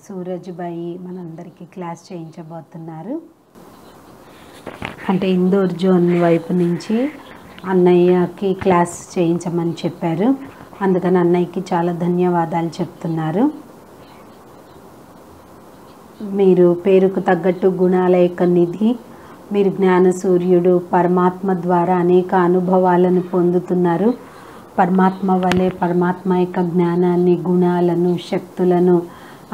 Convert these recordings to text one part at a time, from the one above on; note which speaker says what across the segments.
Speaker 1: సూరజ్ భాయి మనందరికీ క్లాస్ చేయించబోతున్నారు. అంటే ఇందూర్ జోన్ వైపు నుంచి అన్నయ్యకి క్లాస్ చేయించమని చెప్పారు. అందుకని అన్నయ్యకి చాలా ధన్యవాదాలు చెప్తున్నారు. మీరు పేరుకు తగ్గట్టు గుణాల యొక్క నిధి, మీరు జ్ఞాన సూర్యుడు, పరమాత్మ ద్వారా అనేక అనుభవాలను పొందుతున్నారు. పరమాత్మ వలె పరమాత్మ యొక్క జ్ఞానాన్ని, గుణాలను, శక్తులను,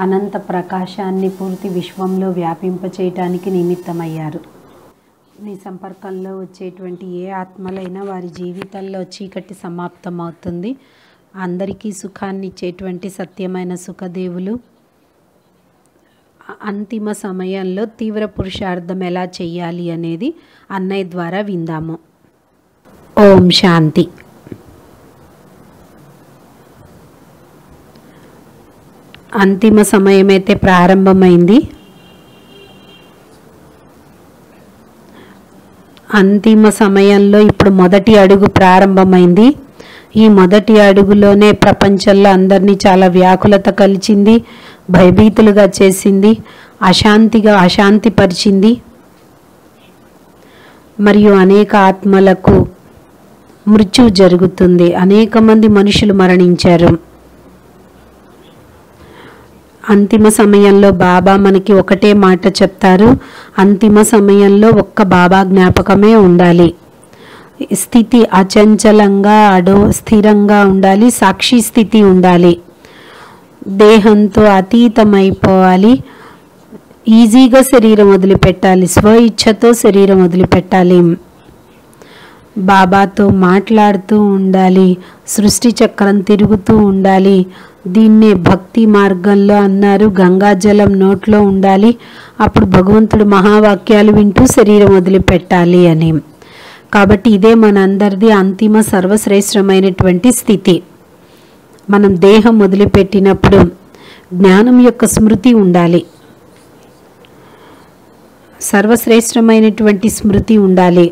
Speaker 1: అనంత ప్రకాశాన్ని పూర్తి విశ్వంలో వ్యాపింపచేయటానికి నిమిత్తమయ్యారు. మీ సంపర్కంలో వచ్చేటువంటి ఏ ఆత్మలైనా వారి జీవితాల్లో చీకటి సమాప్తమవుతుంది. అందరికీ సుఖాన్ని ఇచ్చేటువంటి సత్యమైన సుఖదేవులు. అంతిమ సమయంలో తీవ్ర పురుషార్థం ఎలా చేయాలి అనేది అన్నయ్య ద్వారా విందాము. ఓం శాంతి. అంతిమ సమయమైతే ప్రారంభమైంది. అంతిమ సమయంలో ఇప్పుడు మొదటి అడుగు ప్రారంభమైంది. ఈ మొదటి అడుగులోనే ప్రపంచంలో అందరినీ చాలా వ్యాకులత కలిచింది, భయభీతులుగా చేసింది, అశాంతిపరిచింది. మరియు అనేక ఆత్మలకు మృత్యు జరుగుతుంది. అనేక మంది మనుషులు మరణించారు. అంతిమ సమయంలో బాబా మనకి ఒకటే మాట చెప్తారు. అంతిమ సమయంలో ఒక్క బాబా జ్ఞాపకమే ఉండాలి. స్థితి అచంచలంగా స్థిరంగా ఉండాలి. సాక్షి స్థితి ఉండాలి. దేహంతో అతీతమైపోవాలి. ఈజీగా శరీరం వదిలిపెట్టాలి. స్వ ఇచ్ఛతో శరీరం వదిలిపెట్టాలి. బాబాతో మాట్లాడుతూ ఉండాలి. సృష్టి చక్రం తిరుగుతూ ఉండాలి. దీన్నే భక్తి మార్గంలో అన్నారు. గంగాజలం నోట్లో ఉండాలి. అప్పుడు భగవంతుడు మహావాక్యాలు వింటూ శరీరం వదిలిపెట్టాలి అని. కాబట్టి ఇదే మనందరిది అంతిమ సర్వశ్రేష్టమైనటువంటి స్థితి. మనం దేహం వదిలిపెట్టినప్పుడు జ్ఞానం యొక్క స్మృతి ఉండాలి. సర్వశ్రేష్టమైనటువంటి స్మృతి ఉండాలి.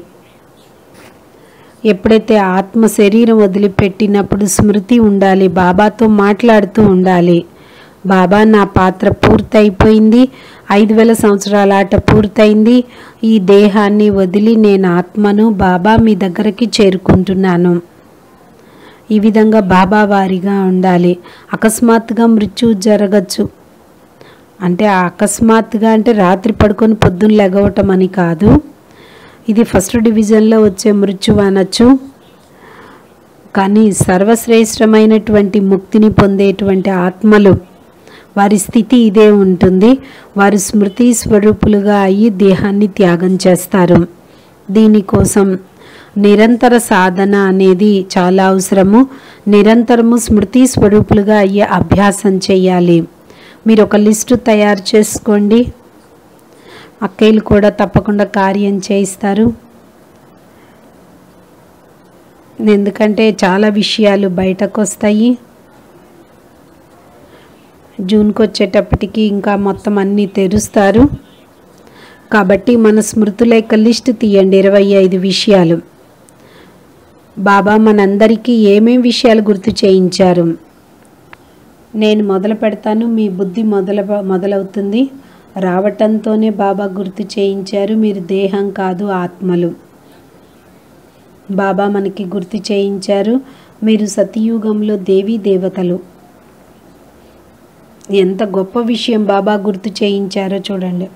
Speaker 1: ఎప్పుడైతే ఆత్మ శరీరం వదిలిపెట్టినప్పుడు స్మృతి ఉండాలి. బాబాతో మాట్లాడుతూ ఉండాలి. బాబా, నా పాత్ర పూర్తయిపోయింది. 5000 సంవత్సరాల ఆట పూర్తయింది. ఈ దేహాన్ని వదిలి నేను ఆత్మను, బాబా మీ దగ్గరికి చేరుకుంటున్నాను. ఈ విధంగా బాబా వారిగా ఉండాలి. అకస్మాత్తుగా మృత్యు జరగచ్చు. అంటే అకస్మాత్తుగా అంటే రాత్రి పడుకొని పొద్దున్న లెగవటం అని కాదు. ఇది ఫస్ట్ డివిజన్లో వచ్చే మృత్యు అనొచ్చు. కానీ సర్వశ్రేష్టమైనటువంటి ముక్తిని పొందేటువంటి ఆత్మలు వారి స్థితి ఇదే ఉంటుంది. వారు స్మృతి స్వరూపులుగా అయ్యి దేహాన్ని త్యాగం చేస్తారు. దీనికోసం నిరంతర సాధన అనేది చాలా అవసరము. నిరంతరము స్మృతి స్వరూపులుగా అయ్యే అభ్యాసం చేయాలి. మీరు ఒక లిస్టు తయారు చేసుకోండి. అక్కయ్యలు కూడా తప్పకుండా కార్యం చేయిస్తారు. ఎందుకంటే చాలా విషయాలు బయటకు వస్తాయి. జూన్కి వచ్చేటప్పటికి ఇంకా మొత్తం అన్నీ తెరుస్తారు. కాబట్టి మన స్మృతుల యొక్క లిస్ట్ తీయండి. 25 విషయాలు. బాబా మనందరికీ ఏమేం విషయాలు గుర్తు చేయించారు. నేను మొదలు పెడతాను. మీ బుద్ధి మొదలవుతుంది. రావటంతోనే బాబా గుర్తు చేయించారు. మీరు దేహం కాదు, ఆత్మలు. బాబా మనకి గుర్తు చేయించారు. మీరు సతయుగంలో దేవీ దేవతలు. ఎంత గొప్ప విషయం బాబా గుర్తు చేయించారో చూడండి.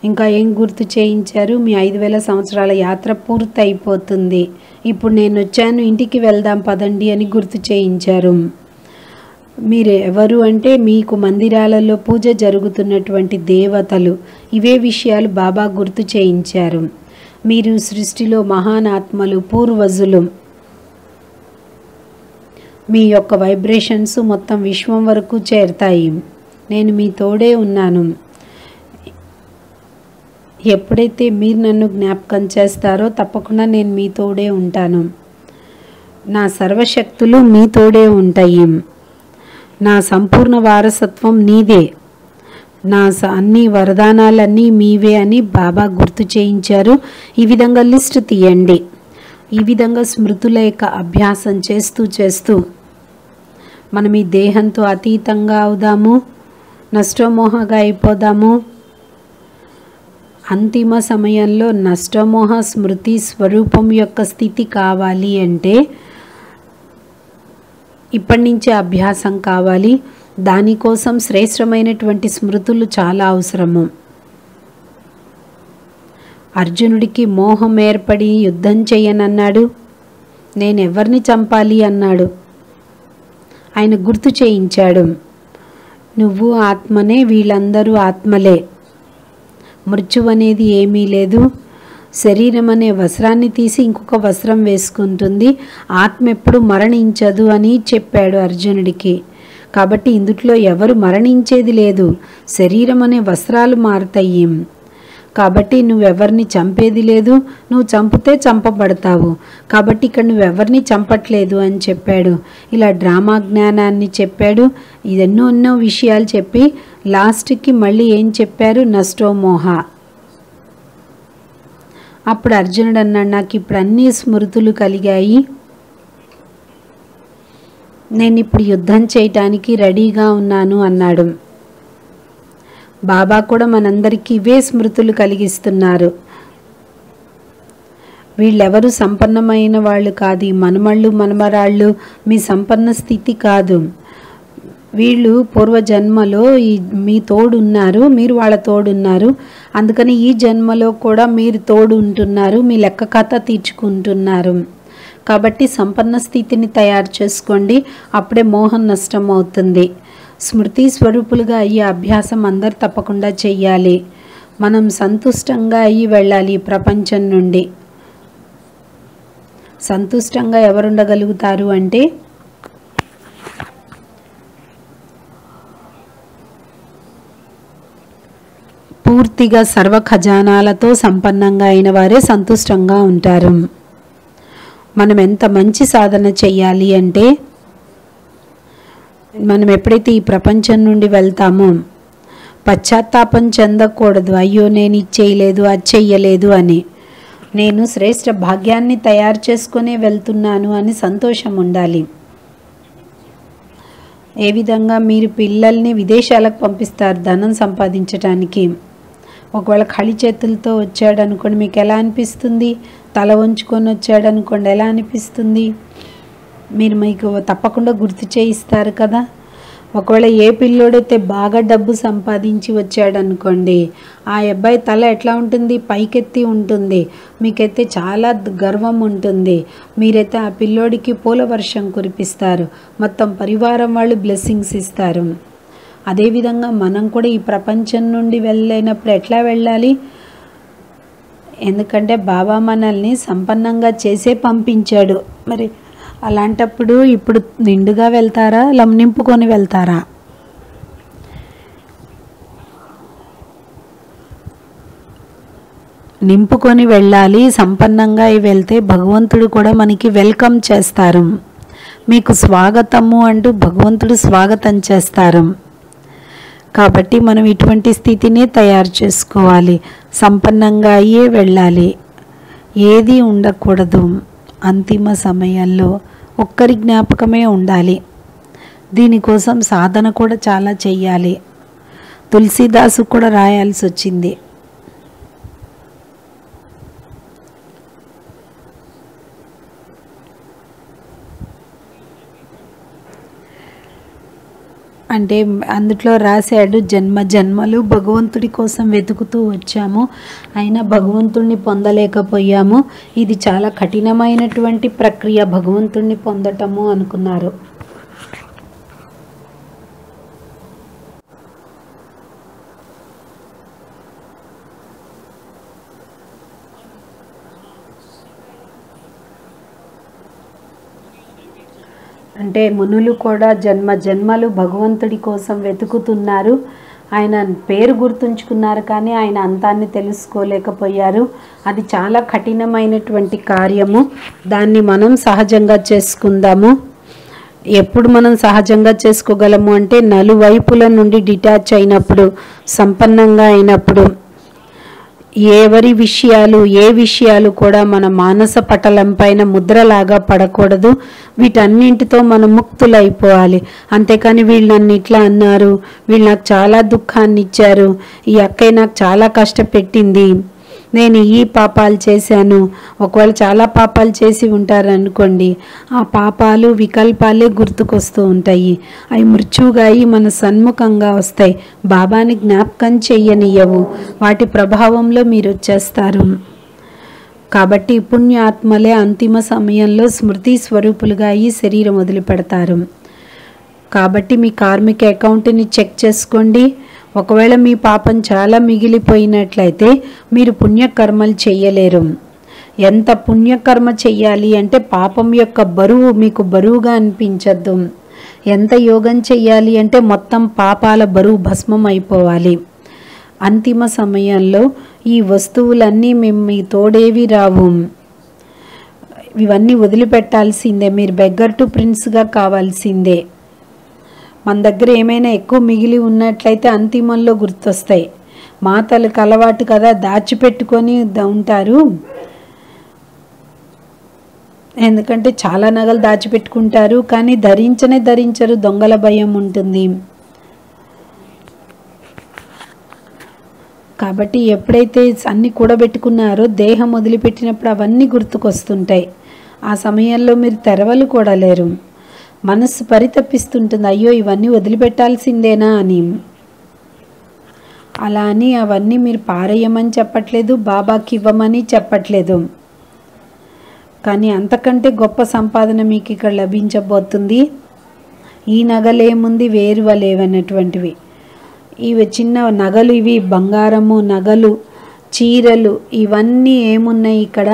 Speaker 1: ఇంకా ఏం గుర్తు చేయించారు. మీ 5000 సంవత్సరాల యాత్ర పూర్తి అయిపోతుంది. ఇప్పుడు నేను వచ్చాను, ఇంటికి వెళ్దాం పదండి అని గుర్తు చేయించారు. మీరు ఎవరు అంటే మీకు మందిరాలలో పూజ జరుగుతున్నటువంటి దేవతలు. ఇవే విషయాలు బాబా గుర్తు చేయించారు. మీరు సృష్టిలో మహాన్ ఆత్మలు, పూర్వజులు. మీ యొక్క వైబ్రేషన్స్ మొత్తం విశ్వం వరకు చేరుతాయి. నేను మీ తోడే ఉన్నాను. ఎప్పుడైతే మీరు నన్ను జ్ఞాపకం చేస్తారో తప్పకుండా నేను మీ తోడే ఉంటాను. నా సర్వశక్తులు మీ తోడే ఉంటాయి. నా సంపూర్ణ వారసత్వం నీదే. నా అన్ని వరదానాలన్నీ మీవే అని బాబా గుర్తు చేయించారు. ఈ విధంగా లిస్ట్ తీయండి. ఈ విధంగా స్మృతుల యొక్క అభ్యాసం చేస్తూ మనం ఈ దేహంతో అతీతంగా అవుదాము. నష్టమోహగా అయిపోదాము. అంతిమ సమయంలో నష్టమోహ స్మృతి స్వరూపం యొక్క స్థితి కావాలి అంటే ఇప్పటి నుంచే అభ్యాసం కావాలి. దానికోసం శ్రేష్టమైనటువంటి స్మృతులు చాలా అవసరము. అర్జునుడికి మోహం ఏర్పడి యుద్ధం చేయనన్నాడు. నేను ఎవరిని చంపాలి అన్నాడు. ఆయన గుర్తు చేయించాడు, నువ్వు ఆత్మనే, వీళ్ళందరూ ఆత్మలే, మృత్యువు అనేది ఏమీ లేదు. శరీరం అనే వస్త్రాన్ని తీసి ఇంకొక వస్త్రం వేసుకుంటుంది, ఆత్మ ఎప్పుడు మరణించదు అని చెప్పాడు అర్జునుడికి. కాబట్టి ఇందుట్లో ఎవరు మరణించేది లేదు, శరీరం అనే వస్త్రాలు మారుతాయి. కాబట్టి నువ్వెవరిని చంపేది లేదు, నువ్వు చంపితే చంపబడతావు. కాబట్టి ఇక్కడ నువ్వెవరిని చంపట్లేదు అని చెప్పాడు. ఇలా డ్రామా జ్ఞానాన్ని చెప్పాడు. ఎన్నో విషయాలు చెప్పి లాస్ట్కి మళ్ళీ ఏం చెప్పారు, నష్టోమోహ. అప్పుడు అర్జునుడు అన్నాడు, నాకు ఇప్పుడు అన్ని స్మృతులు కలిగాయి, నేను ఇప్పుడు యుద్ధం చేయటానికి రెడీగా ఉన్నాను అన్నాడు. బాబా కూడా మనందరికీ ఇవే స్మృతులు కలిగిస్తున్నారు. వీళ్ళెవరు సంపన్నమైన వాళ్ళు కాదు, మనమళ్ళు మనమరాళ్ళు మీ సంపన్న స్థితి కాదు. వీళ్ళు పూర్వజన్మలో మీ తోడున్నారు, మీరు వాళ్ళ తోడున్నారు. అందుకని ఈ జన్మలో కూడా మీరు తోడు ఉంటున్నారు, మీ లెక్క కథ తీర్చుకుంటున్నారు. కాబట్టి సంపన్న స్థితిని తయారు చేసుకోండి, అప్పుడే మోహం నష్టం అవుతుంది. స్మృతి స్వరూపులుగా అయ్యే అభ్యాసం అందరు తప్పకుండా చెయ్యాలి. మనం సంతుష్టంగా అయ్యి వెళ్ళాలి ప్రపంచం నుండి. సంతుష్టంగా ఎవరుండగలుగుతారు అంటే పూర్తిగా సర్వ ఖజానాలతో సంపన్నంగా అయిన వారే సంతుష్టంగా ఉంటారు. మనం ఎంత మంచి సాధన చెయ్యాలి అంటే మనం ఎప్పుడైతే ఈ ప్రపంచం నుండి వెళ్తామో పశ్చాత్తాపం చెందకూడదు, అయ్యో నేను ఇది చేయలేదు అది చెయ్యలేదు అని. నేను శ్రేష్ఠ భాగ్యాన్ని తయారు చేసుకునే వెళ్తున్నాను అని సంతోషం ఉండాలి. ఏ విధంగా మీరు పిల్లల్ని విదేశాలకు పంపిస్తారు ధనం సంపాదించడానికి. ఒకవేళ ఖాళీ చేతులతో వచ్చాడనుకోండి మీకు ఎలా అనిపిస్తుంది, తల వంచుకొని వచ్చాడనుకోండి ఎలా అనిపిస్తుంది, మీకు తప్పకుండా గుర్తు చేయిస్తారు కదా. ఒకవేళ ఏ పిల్లోడైతే బాగా డబ్బు సంపాదించి వచ్చాడనుకోండి, ఆ అబ్బాయి తల ఎట్లా ఉంటుంది, పైకెత్తి ఉంటుంది, మీకైతే చాలా గర్వం ఉంటుంది. మీరైతే ఆ పిల్లోడికి పూల వర్షం కురిపిస్తారు, మొత్తం పరివారం వాళ్ళు బ్లెస్సింగ్స్ ఇస్తారు. అదేవిధంగా మనం కూడా ఈ ప్రపంచం నుండి వెళ్ళినప్పుడు ఎట్లా వెళ్ళాలి, ఎందుకంటే బాబా మనల్ని సంపన్నంగా చేసే పంపించాడు. మరి అలాంటప్పుడు ఇప్పుడు నిండుగా వెళ్తారా, నింపుకొని వెళ్తారా? నింపుకొని వెళ్ళాలి. సంపన్నంగా వెళ్తే భగవంతుడు కూడా మనకి వెల్కమ్ చేస్తారు. మీకు స్వాగతము అంటూ భగవంతుడు స్వాగతం చేస్తారు. కాబట్టి మనం ఇటువంటి స్థితిని తయారు చేసుకోవాలి. సంపన్నంగా అయ్యే వెళ్ళాలి, ఏది ఉండకూడదు. అంతిమ సమయంలో ఒక్కరి జ్ఞాపకమే ఉండాలి. దీనికోసం సాధన కూడా చాలా చెయ్యాలి. తులసీదాసు కూడా రాయాల్సి వచ్చింది. అంటే అందుట్లో రాశాడు, జన్మ జన్మలు భగవంతుడి కోసం వెతుకుతూ వచ్చాము, అయినా భగవంతుడిని పొందలేకపోయాము. ఇది చాలా కఠినమైనటువంటి ప్రక్రియ భగవంతుడిని పొందటము అనుకున్నారు. అంటే మునులు కూడా జన్మ జన్మలు భగవంతుడి కోసం వెతుకుతున్నారు. ఆయన పేరు గుర్తుంచుకున్నారు కానీ ఆయన అంతాన్ని తెలుసుకోలేకపోయారు. అది చాలా కఠినమైనటువంటి కార్యము. దాన్ని మనం సహజంగా చేసుకుందాము. ఎప్పుడు మనం సహజంగా చేసుకోగలము అంటే నలువైపుల నుండి డిటాచ్ అయినప్పుడు, సంపన్నంగా అయినప్పుడు. ఏ విషయాలు కూడా మన మానస పటలం పైన ముద్రలాగా పడకూడదు. వీటన్నింటితో మనం ముక్తులైపోవాలి. అంతేకాని వీళ్ళు నన్ను ఇట్లా అన్నారు, వీళ్ళు నాకు చాలా దుఃఖాన్ని ఇచ్చారు, ఈ అక్కయ్య నాకు చాలా కష్టపెట్టింది, నేను ఈ పాపాలు చేశాను. ఒకవేళ చాలా పాపాలు చేసి ఉంటారనుకోండి, ఆ పాపాలు వికల్పాలే గుర్తుకొస్తూ ఉంటాయి. అవి మృత్యువుగా మన సన్ముఖంగా వస్తాయి. బాబాని జ్ఞాపకం చెయ్యనియ్యవు. వాటి ప్రభావంలో మీరు వచ్చేస్తారు. కాబట్టి పుణ్యాత్మలే అంతిమ సమయంలో స్మృతి స్వరూపులుగా ఈ శరీరం వదిలిపెడతారు. కాబట్టి మీ కార్మిక అకౌంట్ని చెక్ చేసుకోండి. ఒకవేళ మీ పాపం చాలా మిగిలిపోయినట్లయితే మీరు పుణ్యకర్మలు చెయ్యలేరు. ఎంత పుణ్యకర్మ చెయ్యాలి అంటే పాపం యొక్క బరువు మీకు బరువుగా అనిపించద్దు. ఎంత యోగం చెయ్యాలి అంటే మొత్తం పాపాల బరువు భస్మం అయిపోవాలి. అంతిమ సమయంలో ఈ వస్తువులన్నీ మీ తోడేవి రావు. ఇవన్నీ వదిలిపెట్టాల్సిందే. మీరు బెగ్గర్ టు ప్రిన్స్గా కావాల్సిందే. మన దగ్గర ఏమైనా ఎక్కువ మిగిలి ఉన్నట్లయితే అంతిమంలో గుర్తొస్తాయి. మాతలకు అలవాటు కదా, దాచిపెట్టుకొని ఉంటారు. ఎందుకంటే చాలా నగలు దాచిపెట్టుకుంటారు, కానీ ధరించరు. దొంగల భయం ఉంటుంది. కాబట్టి ఎప్పుడైతే అన్ని కూడబెట్టుకున్నారో దేహం వదిలిపెట్టినప్పుడు అవన్నీ గుర్తుకొస్తుంటాయి. ఆ సమయంలో మీరు తెరవలు కూడా లేరు. మనస్సు పరితపిస్తుంటుంది, అయ్యో ఇవన్నీ వదిలిపెట్టాల్సిందేనా అని. అలా అని అవన్నీ మీరు పారేయమని చెప్పట్లేదు, బాబాకి ఇవ్వమని చెప్పట్లేదు. కానీ అంతకంటే గొప్ప సంపాదన మీకు ఇక్కడ లభించబోతుంది. ఈ నగలేముంది, వేరువలేవన్నటువంటివి. ఇవి చిన్న నగలు, ఇవి బంగారము నగలు, చీరలు, ఇవన్నీ ఏమున్నాయి ఇక్కడ.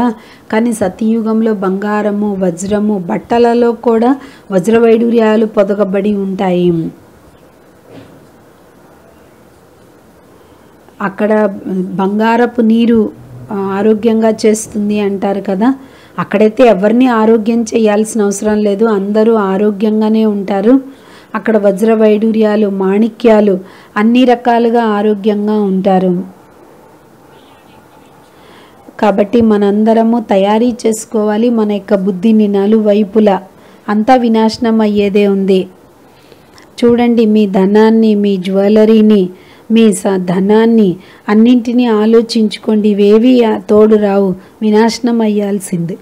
Speaker 1: కానీ సతయుగంలో బంగారము, వజ్రము, బట్టలలో కూడా వజ్రవైడూర్యాలు పొదగబడి ఉంటాయి. అక్కడ బంగారపు నీరు ఆరోగ్యంగా చేస్తుంది అంటారు కదా. అక్కడైతే ఎవరిని ఆరోగ్యం చేయాల్సిన అవసరం లేదు, అందరూ ఆరోగ్యంగానే ఉంటారు. అక్కడ వజ్రవైడూర్యాలు, మాణిక్యాలు అన్ని రకాలుగా ఆరోగ్యంగా ఉంటారు. కాబట్టి మనందరము తయారీ చేసుకోవాలి. మన యొక్క బుద్ధిని నలువైపులా. అంతా వినాశనం అయ్యేదే ఉంది. చూడండి, మీ ధనాన్ని, మీ జ్యువెలరీని, మీ ధనాన్ని అన్నింటినీ ఆలోచించుకోండి. ఇవేవి తోడు రావు, వినాశనం అయ్యాల్సింది.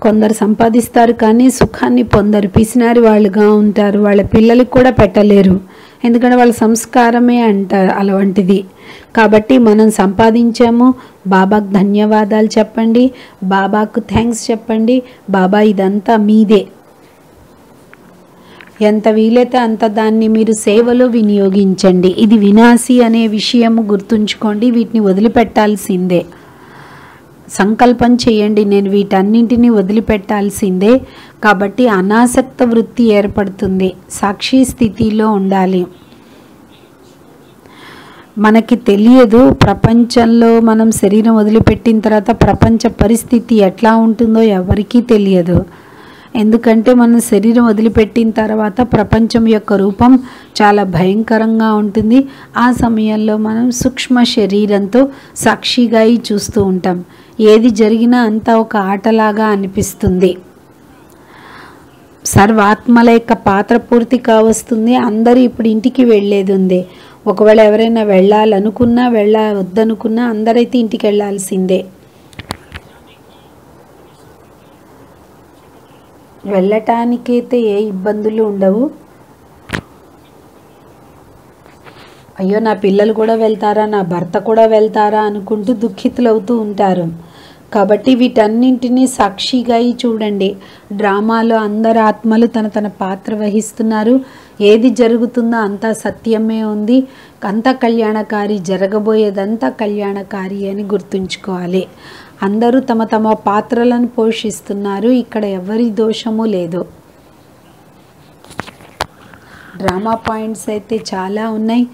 Speaker 1: కొందరు సంపాదిస్తారు కానీ సుఖాన్ని పొందరు, పిసినారి వాళ్ళుగా ఉంటారు. వాళ్ళ పిల్లలకు కూడా పెట్టలేరు, ఎందుకంటే వాళ్ళ సంస్కారమే అంటారు అలాంటిది. కాబట్టి మనం సంపాదించాము, బాబాకు ధన్యవాదాలు చెప్పండి, బాబాకు థ్యాంక్స్ చెప్పండి. బాబా ఇదంతా మీదే. ఎంత వీలైతే అంత దాన్ని మీరు సేవలో వినియోగించండి. ఇది వినాశి అనే విషయము గుర్తుంచుకోండి. వీటిని వదిలిపెట్టాల్సిందే. సంకల్పం చేయండి, నేను వీటన్నింటినీ వదిలిపెట్టాల్సిందే. కాబట్టి అనాసక్త వృత్తి ఏర్పడుతుంది. సాక్షి స్థితిలో ఉండాలి. మనకి తెలియదు ప్రపంచంలో మనం శరీరం వదిలిపెట్టిన తర్వాత ప్రపంచ పరిస్థితి ఎట్లా ఉంటుందో ఎవరికీ తెలియదు. ఎందుకంటే మనం శరీరం వదిలిపెట్టిన తర్వాత ప్రపంచం యొక్క రూపం చాలా భయంకరంగా ఉంటుంది. ఆ సమయంలో మనం సూక్ష్మ శరీరంతో సాక్షిగా చూస్తూ ఉంటాం. ఏది జరిగినా అంతా ఒక ఆటలాగా అనిపిస్తుంది. సర్వాత్మల యొక్క పాత్ర పూర్తి కావస్తుంది. అందరూ ఇప్పుడు ఇంటికి వెళ్ళేది ఉంది. ఒకవేళ ఎవరైనా వెళ్ళాలనుకున్నా వద్దనుకున్నా అందరైతే ఇంటికి వెళ్ళాల్సిందే. వెళ్ళటానికైతే ఏ ఇబ్బందులు ఉండవు. అయ్యో నా పిల్లలు కూడా వెళ్తారా, నా భర్త కూడా వెళ్తారా అనుకుంటూ దుఃఖితులు అవుతూ ఉంటారు. కాబట్టి వీటన్నింటినీ సాక్షిగా చూడండి. డ్రామాలో అందరు ఆత్మలు తన పాత్ర వహిస్తున్నారు. ఏది జరుగుతుందో అంతా సత్యమే ఉంది. అంతా కళ్యాణకారి, జరగబోయేదంతా కళ్యాణకారి అని గుర్తుంచుకోవాలి. అందరూ తమ పాత్రలను పోషిస్తున్నారు. ఇక్కడ ఎవరి దోషము లేదు. డ్రామా పాయింట్స్ అయితే చాలా ఉన్నాయి.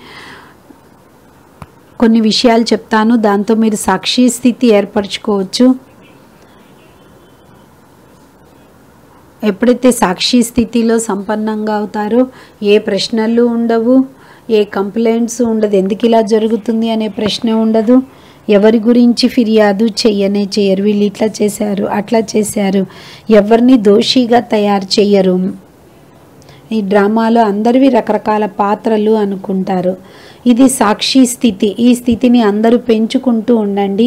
Speaker 1: కొన్ని విషయాలు చెప్తాను, దాంతో మీరు సాక్షి స్థితి ఏర్పరచుకోవచ్చు. ఎప్పుడైతే సాక్షి స్థితిలో సంపన్నంగా అవుతారో ఏ ప్రశ్నలు ఉండవు, ఏ కంప్లైంట్స్ ఉండదు, ఎందుకు ఇలా జరుగుతుంది అనే ప్రశ్న ఉండదు. ఎవరి గురించి ఫిర్యాదు చేయరు. వీళ్ళు ఇట్లా చేశారు, అట్లా చేశారు, ఎవరిని దోషిగా తయారు చేయరు. ఈ డ్రామాలో అందరివి రకరకాల పాత్రలు అనుకుంటారు. ఇది సాక్షి స్థితి. ఈ స్థితిని అందరూ పెంచుకుంటూ ఉండండి.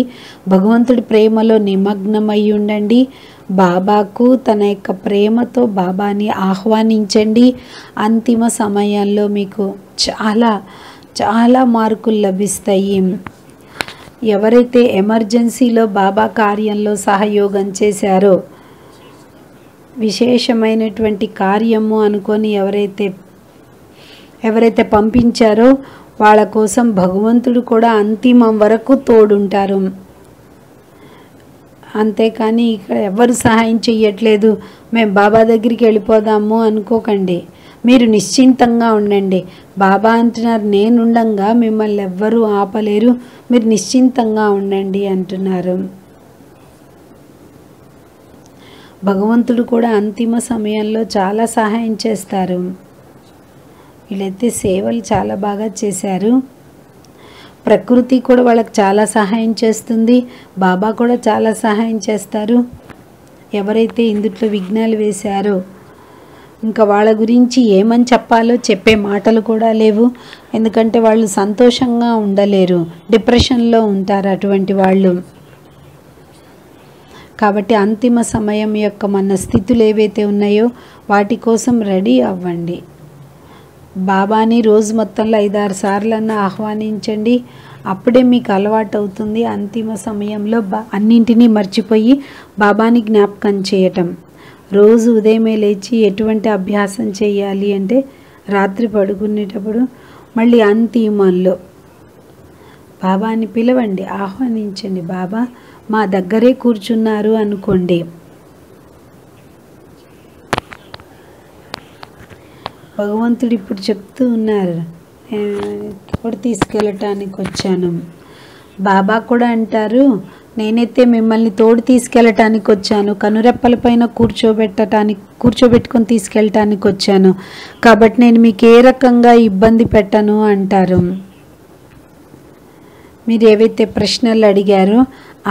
Speaker 1: భగవంతుడి ప్రేమలో నిమగ్నమై ఉండండి. బాబాకు తన యొక్క ప్రేమతో బాబాని ఆహ్వానించండి. అంతిమ సమయంలో మీకు చాలా చాలా మార్కులు లభిస్తాయి. ఎవరైతే ఎమర్జెన్సీలో బాబా కార్యంలో సహయోగం చేశారో, విశేషమైనటువంటి కార్యము అనుకొని ఎవరైతే పంపించారో వాళ్ళ కోసం భగవంతుడు కూడా అంతిమం వరకు తోడుంటారు. అంతేకాని ఇక్కడ ఎవరు సహాయం చెయ్యట్లేదు, మేము బాబా దగ్గరికి వెళ్ళిపోదాము అనుకోకండి. మీరు నిశ్చింతంగా ఉండండి. బాబా అంటున్నారు, నేనుండంగా మిమ్మల్ని ఎవ్వరూ ఆపలేరు, మీరు నిశ్చింతంగా ఉండండి అంటున్నారు. భగవంతుడు కూడా అంతిమ సమయంలో చాలా సహాయం చేస్తారు. వీళ్ళైతే సేవలు చాలా బాగా చేశారు. ప్రకృతి కూడా వాళ్ళకి చాలా సహాయం చేస్తుంది. బాబా కూడా చాలా సహాయం చేస్తారు. ఎవరైతే ఇందుట్లో విఘ్నాలు వేశారో ఇంకా వాళ్ళ గురించి ఏమని చెప్పాలో చెప్పే మాటలు కూడా లేవు. ఎందుకంటే వాళ్ళు సంతోషంగా ఉండలేరు, డిప్రెషన్లో ఉంటారు అటువంటి వాళ్ళు. కాబట్టి అంతిమ సమయం యొక్క మన స్థితులు ఏవైతే ఉన్నాయో వాటి కోసం రెడీ అవ్వండి. బాబాని రోజు మొత్తంలో 5-6 సార్లన్నా ఆహ్వానించండి. అప్పుడే మీకు అలవాటు అవుతుంది. అంతిమ సమయంలో అన్నింటినీ మర్చిపోయి బాబాని జ్ఞాపకం చేయటం. రోజు ఉదయమే లేచి ఎటువంటి అభ్యాసం చేయాలి అంటే, రాత్రి పడుకునేటప్పుడు మళ్ళీ అంతిమంలో బాబాని పిలవండి, ఆహ్వానించండి. బాబా మా దగ్గరే కూర్చున్నారు అనుకోండి. భగవంతుడు ఇప్పుడు చెప్తూ ఉన్నారు, తోడు తీసుకెళ్ళటానికి వచ్చాను. బాబా కూడా అంటారు, నేనైతే మిమ్మల్ని తోడు తీసుకెళ్ళటానికి వచ్చాను, కనురెప్పల పైన కూర్చోబెట్టుకొని తీసుకెళ్ళటానికి వచ్చాను, కాబట్టి నేను మీకు ఏ రకంగా ఇబ్బంది పెట్టను అంటారు. మీరు ఏవైతే ప్రశ్నలు అడిగారో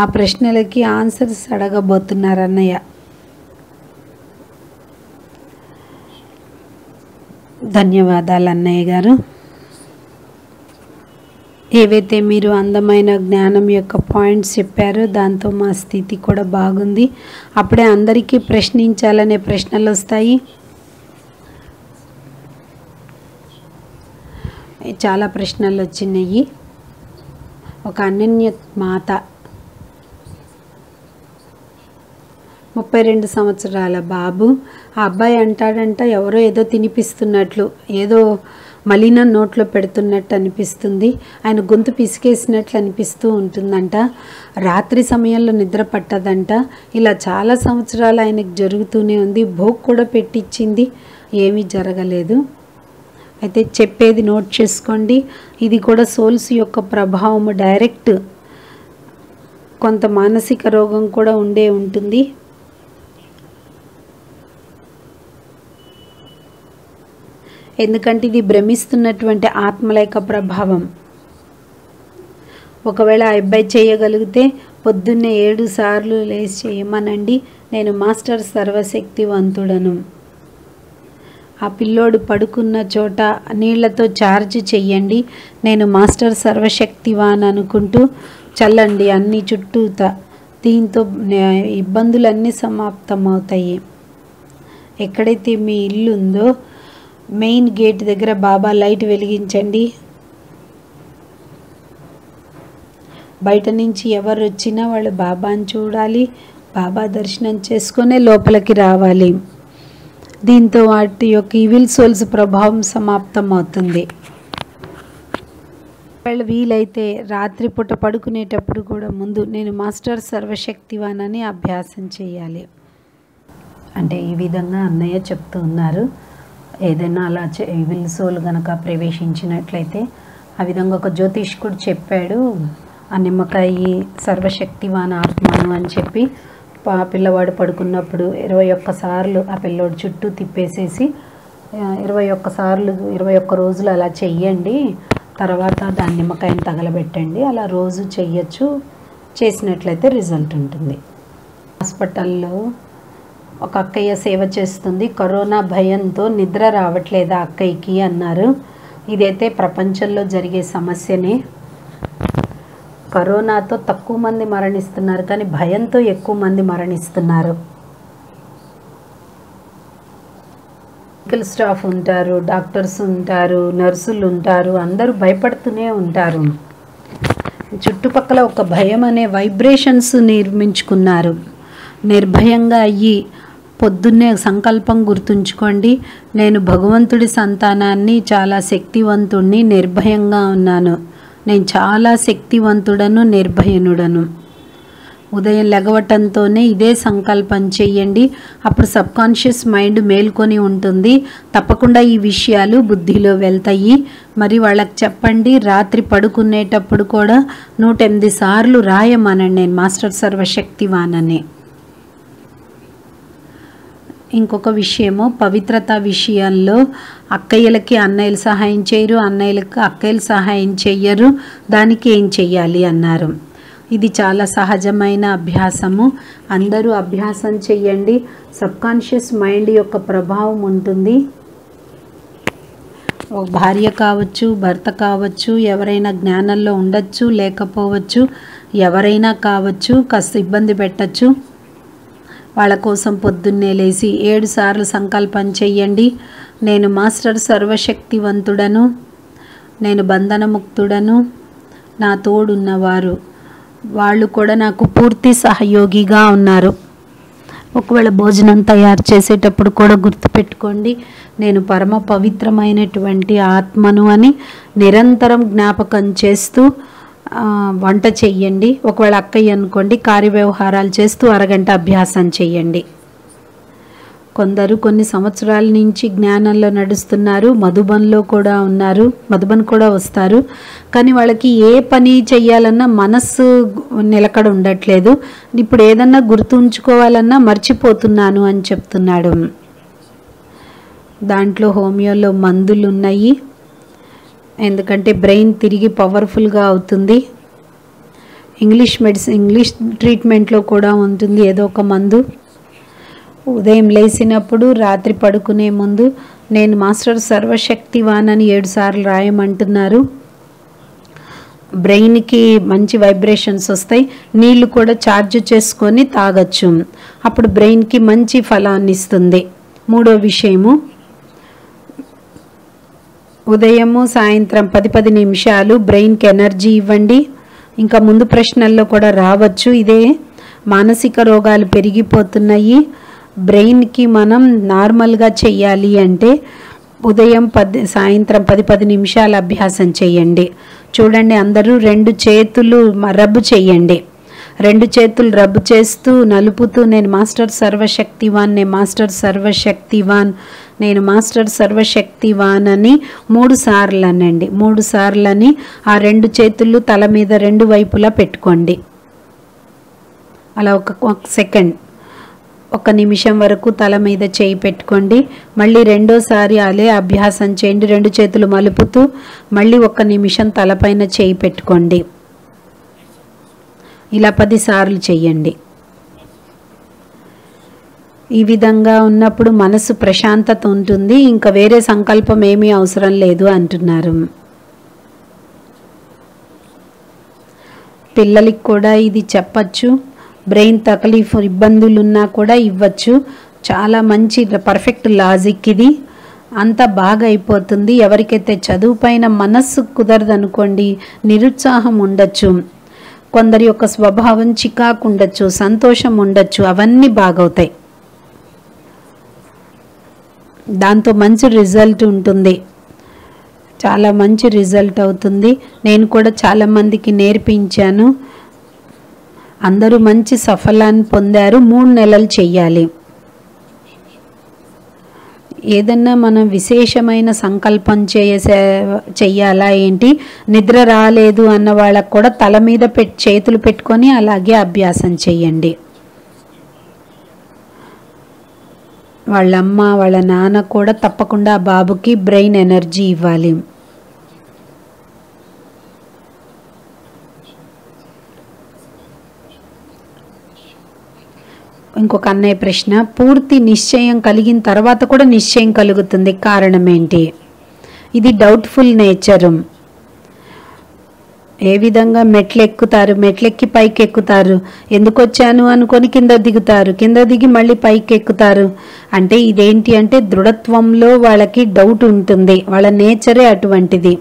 Speaker 1: ఆ ప్రశ్నలకి ఆన్సర్స్ అడగబోతున్నారు అన్నయ్య. ధన్యవాదాలు అన్నయ్య గారు. ఏవైతే మీరు అందమైన జ్ఞానం యొక్క పాయింట్స్ చెప్పారో దాంతో మా స్థితి కూడా బాగుంది. అప్పుడే అందరికీ ప్రశ్నించాలనే ప్రశ్నలు వస్తాయి. చాలా ప్రశ్నలు వచ్చినాయి. ఒక అనన్య మాత 32 సంవత్సరాల బాబు. ఆ అబ్బాయి అంటాడంట, ఎవరో ఏదో తినిపిస్తున్నట్లు, ఏదో మలినం నోట్లో పెడుతున్నట్టు అనిపిస్తుంది, ఆయన గొంతు పిసికేసినట్లు అనిపిస్తూ ఉంటుందంట, రాత్రి సమయంలో నిద్ర పట్టదంట. ఇలా చాలా సంవత్సరాలు ఆయనకు జరుగుతూనే ఉంది. భోగ్ కూడా పెట్టించింది, ఏమీ జరగలేదు. అయితే చెప్పేది నోట్ చేసుకోండి. ఇది కూడా సోల్స్ యొక్క ప్రభావము డైరెక్ట్. కొంత మానసిక రోగం కూడా ఉండే ఉంటుంది. ఎందుకంటే ఇది భ్రమిస్తున్నటువంటి ఆత్మల యొక్క ప్రభావం. ఒకవేళ ఆ అబ్బాయి చేయగలిగితే పొద్దున్నే 7 సార్లు లేచి చేయమనండి, నేను మాస్టర్ సర్వశక్తివంతుడను. ఆ పిల్లోడు పడుకున్న చోట నీళ్లతో ఛార్జ్ చెయ్యండి, నేను మాస్టర్ సర్వశక్తివాన్ అనుకుంటూ చల్లండి అన్ని చుట్టూత. దీంతో ఇబ్బందులన్నీ సమాప్తమవుతాయి. ఎక్కడైతే మీ ఇల్లు ఉందో మెయిన్ గేట్ దగ్గర బాబా లైట్ వెలిగించండి. బయట నుంచి ఎవరు వచ్చినా వాళ్ళు బాబాని చూడాలి, బాబా దర్శనం చేసుకునే లోపలికి రావాలి. దీంతో వాటి యొక్క ఈవిల్ సోల్స్ ప్రభావం సమాప్తం అవుతుంది. వాళ్ళు వీలైతే రాత్రిపూట పడుకునేటప్పుడు కూడా ముందు నేను మాస్టర్ సర్వశక్తివాన్ అని అభ్యాసం చేయాలి. అంటే ఈ విధంగా అన్నయ్య చెప్తూ ఉన్నారు. ఏదైనా అలా ఈవిల్ సోల్ కనుక ప్రవేశించినట్లయితే, ఆ విధంగా ఒక జ్యోతిష్కుడు చెప్పాడు, ఆ నిమ్మకాయ సర్వశక్తివాన్ ఆత్మను అని చెప్పి పిల్లవాడు పడుకున్నప్పుడు 21 సార్లు ఆ పిల్లోడు చుట్టూ తిప్పేసేసి 21 సార్లు 21 రోజులు అలా చెయ్యండి. తర్వాత దాని నిమ్మకాయని తగలబెట్టండి. అలా రోజు చెయ్యొచ్చు. చేసినట్లయితే రిజల్ట్ ఉంటుంది. హాస్పిటల్లో ఒక అక్కయ్య సేవ చేస్తుంది. కరోనా భయంతో నిద్ర రావట్లేదు అక్కయ్యకి అన్నారు. ఇదైతే ప్రపంచంలో జరిగే సమస్యనే. కరోనాతో తక్కువ మంది మరణిస్తున్నారు, కానీ భయంతో ఎక్కువ మంది మరణిస్తున్నారు. మెడికల్ స్టాఫ్ ఉంటారు, డాక్టర్స్ ఉంటారు, నర్సులు ఉంటారు, అందరూ భయపడుతూనే ఉంటారు. చుట్టుపక్కల ఒక భయం అనే వైబ్రేషన్స్ నిర్మించుకున్నారు. నిర్భయంగా అయ్యి పొద్దున్నే సంకల్పం గుర్తుంచుకోండి, నేను భగవంతుడి సంతానాన్ని, చాలా శక్తివంతుడిని, నిర్భయంగా ఉన్నాను, నేను చాలా శక్తివంతుడను, నిర్భయనుడను. ఉదయం లెగవటంతోనే ఇదే సంకల్పం చెయ్యండి. అప్పుడు సబ్కాన్షియస్ మైండ్ మేల్కొని ఉంటుంది. తప్పకుండా ఈ విషయాలు బుద్ధిలో వెళ్తాయి. మరి వాళ్ళకి చెప్పండి, రాత్రి పడుకునేటప్పుడు కూడా 108 సార్లు రాయమనండి, నేను మాస్టర్ సర్వశక్తివాన్ అని. ఇంకొక విషయము, పవిత్రత విషయంలో అక్కయ్యలకి అన్నయ్యలు సహాయం చేయరు, అన్నయ్యలకు అక్కయ్యలు సహాయం చెయ్యరు. దానికి ఏం చెయ్యాలి అన్నారు. ఇది చాలా సహజమైన అభ్యాసము. అందరూ అభ్యాసం చెయ్యండి. సబ్కాన్షియస్ మైండ్ యొక్క ప్రభావం ఉంటుంది. భార్య కావచ్చు, భర్త కావచ్చు, ఎవరైనా జ్ఞానంలో ఉండొచ్చు, లేకపోవచ్చు, ఎవరైనా కావచ్చు, కాస్త ఇబ్బంది పెట్టచ్చు. వాళ్ళ కోసం పొద్దున్నే లేచి 7 సార్లు సంకల్పం చెయ్యండి. నేను మాస్టర్ సర్వశక్తివంతుడను, నేను బంధనముక్తుడను, నా తోడున్నవారు వాళ్ళు కూడా నాకు పూర్తి సహయోగిగా ఉన్నారు. ఒకవేళ భోజనం తయారు చేసేటప్పుడు కూడా గుర్తుపెట్టుకోండి, నేను పరమ పవిత్రమైనటువంటి ఆత్మను అని నిరంతరం జ్ఞాపకం చేస్తూ వంట చెయ్యండి. ఒకవేళ అక్కయ్య అనుకోండి, కార్యవ్యవహారాలు చేస్తూ అరగంట అభ్యాసం చెయ్యండి. కొందరు కొన్ని సంవత్సరాల నుంచి జ్ఞానంలో నడుస్తున్నారు, మధుబన్లో కూడా ఉన్నారు, మధుబన్ కూడా వస్తారు, కానీ వాళ్ళకి ఏ పని చెయ్యాలన్నా మనస్సు నిలకడ ఉండట్లేదు. ఇప్పుడు ఏదన్నా గుర్తుంచుకోవాలన్నా మర్చిపోతున్నాను అని చెప్తున్నాడు. దాంట్లో హోమియోలో మందులు ఉన్నాయి, ఎందుకంటే బ్రెయిన్ తిరిగి పవర్ఫుల్గా అవుతుంది. ఇంగ్లీష్ ట్రీట్మెంట్లో కూడా ఉంటుంది ఏదో ఒక మందు. ఉదయం లేచినప్పుడు, రాత్రి పడుకునే ముందు నేను మాస్టర్ సర్వశక్తివాన్ అని 7 సార్లు రాయమంటున్నారు. బ్రెయిన్కి మంచి వైబ్రేషన్స్ వస్తాయి. నీళ్లు కూడా ఛార్జ్ చేసుకొని తాగొచ్చు, అప్పుడు బ్రెయిన్కి మంచి ఫలాన్ని ఇస్తుంది. 3వ విషయము, ఉదయము సాయంత్రం 10 నిమిషాలు బ్రెయిన్కి ఎనర్జీ ఇవ్వండి. ఇంకా ముందు ప్రశ్నల్లో కూడా రావచ్చు ఇదే. మానసిక రోగాలు పెరిగిపోతున్నాయి. బ్రెయిన్కి మనం నార్మల్గా చెయ్యాలి అంటే ఉదయం సాయంత్రం 10 నిమిషాలు అభ్యాసం చేయండి. చూడండి, అందరూ 2 చేతులు రబ్బు చేయండి. 2 చేతులు రబ్బు చేస్తూ నలుపుతూ నేను మాస్టర్ సర్వశక్తివాన్, నేను మాస్టర్ సర్వశక్తివాన్, నేను మాస్టర్ సర్వశక్తివాన్ అని 3 సార్లు అనండి. 3 సార్లు అని ఆ 2 చేతులు తల మీద 2 వైపులా పెట్టుకోండి. అలా ఒక సెకండ్, 1 నిమిషం వరకు తల మీద చేయి పెట్టుకోండి. మళ్ళీ రెండోసారి అలే అభ్యాసం చేయండి. 2 చేతులు మలుపుతూ మళ్ళీ 1 నిమిషం తలపైన చేయి పెట్టుకోండి. ఇలా 10 సార్లు చెయ్యండి. ఈ విధంగా ఉన్నప్పుడు మనసు ప్రశాంతత ఉంటుంది. ఇంకా వేరే సంకల్పం ఏమీ అవసరం లేదు అంటున్నారు. పిల్లలకి కూడా ఇది చెప్పచ్చు. బ్రెయిన్ తక్లీఫ్ ఇబ్బందులు ఉన్నా కూడా ఇవ్వచ్చు. చాలా మంచి పర్ఫెక్ట్ లాజిక్ ఇది. అంతా బాగా అయిపోతుంది. ఎవరికైతే చదువు పైన మనస్సు కుదరదనుకోండి, నిరుత్సాహం ఉండొచ్చు, కొందరి యొక్క స్వభావం చికాకు ఉండొచ్చు, సంతోషం ఉండొచ్చు, అవన్నీ బాగవుతాయి. దాంతో మంచి రిజల్ట్ ఉంటుంది, చాలా మంచి రిజల్ట్ అవుతుంది. నేను కూడా చాలామందికి నేర్పించాను, అందరూ మంచి సఫలాన్ని పొందారు. 3 నెలలు చెయ్యాలి. ఏదన్నా మనం విశేషమైన సంకల్పం చెయ్యాలా ఏంటి, నిద్ర రాలేదు అన్న వాళ్ళకు కూడా తల మీద చేతులు పెట్టుకొని అలాగే అభ్యాసం చెయ్యండి. వాళ్ళ అమ్మ వాళ్ళ నాన్న కూడా తప్పకుండా ఆ బాబుకి బ్రెయిన్ ఎనర్జీ ఇవ్వాలి. ఇంకొక అన్నయ్య ప్రశ్న, పూర్తి నిశ్చయం కలిగిన తర్వాత కూడా నిశ్చయం కలుగుతుంది, కారణం ఏంటి? ఇది డౌట్ఫుల్ నేచరు. ఏ విధంగా మెట్లు ఎక్కుతారు, మెట్లెక్కి పైకి ఎక్కుతారు, ఎందుకు వచ్చాను అనుకొని కింద దిగుతారు, కింద దిగి మళ్ళీ పైకి ఎక్కుతారు. అంటే ఇదేంటి అంటే దృఢత్వంలో వాళ్ళకి డౌట్ ఉంటుంది, వాళ్ళ నేచరే అటువంటిది.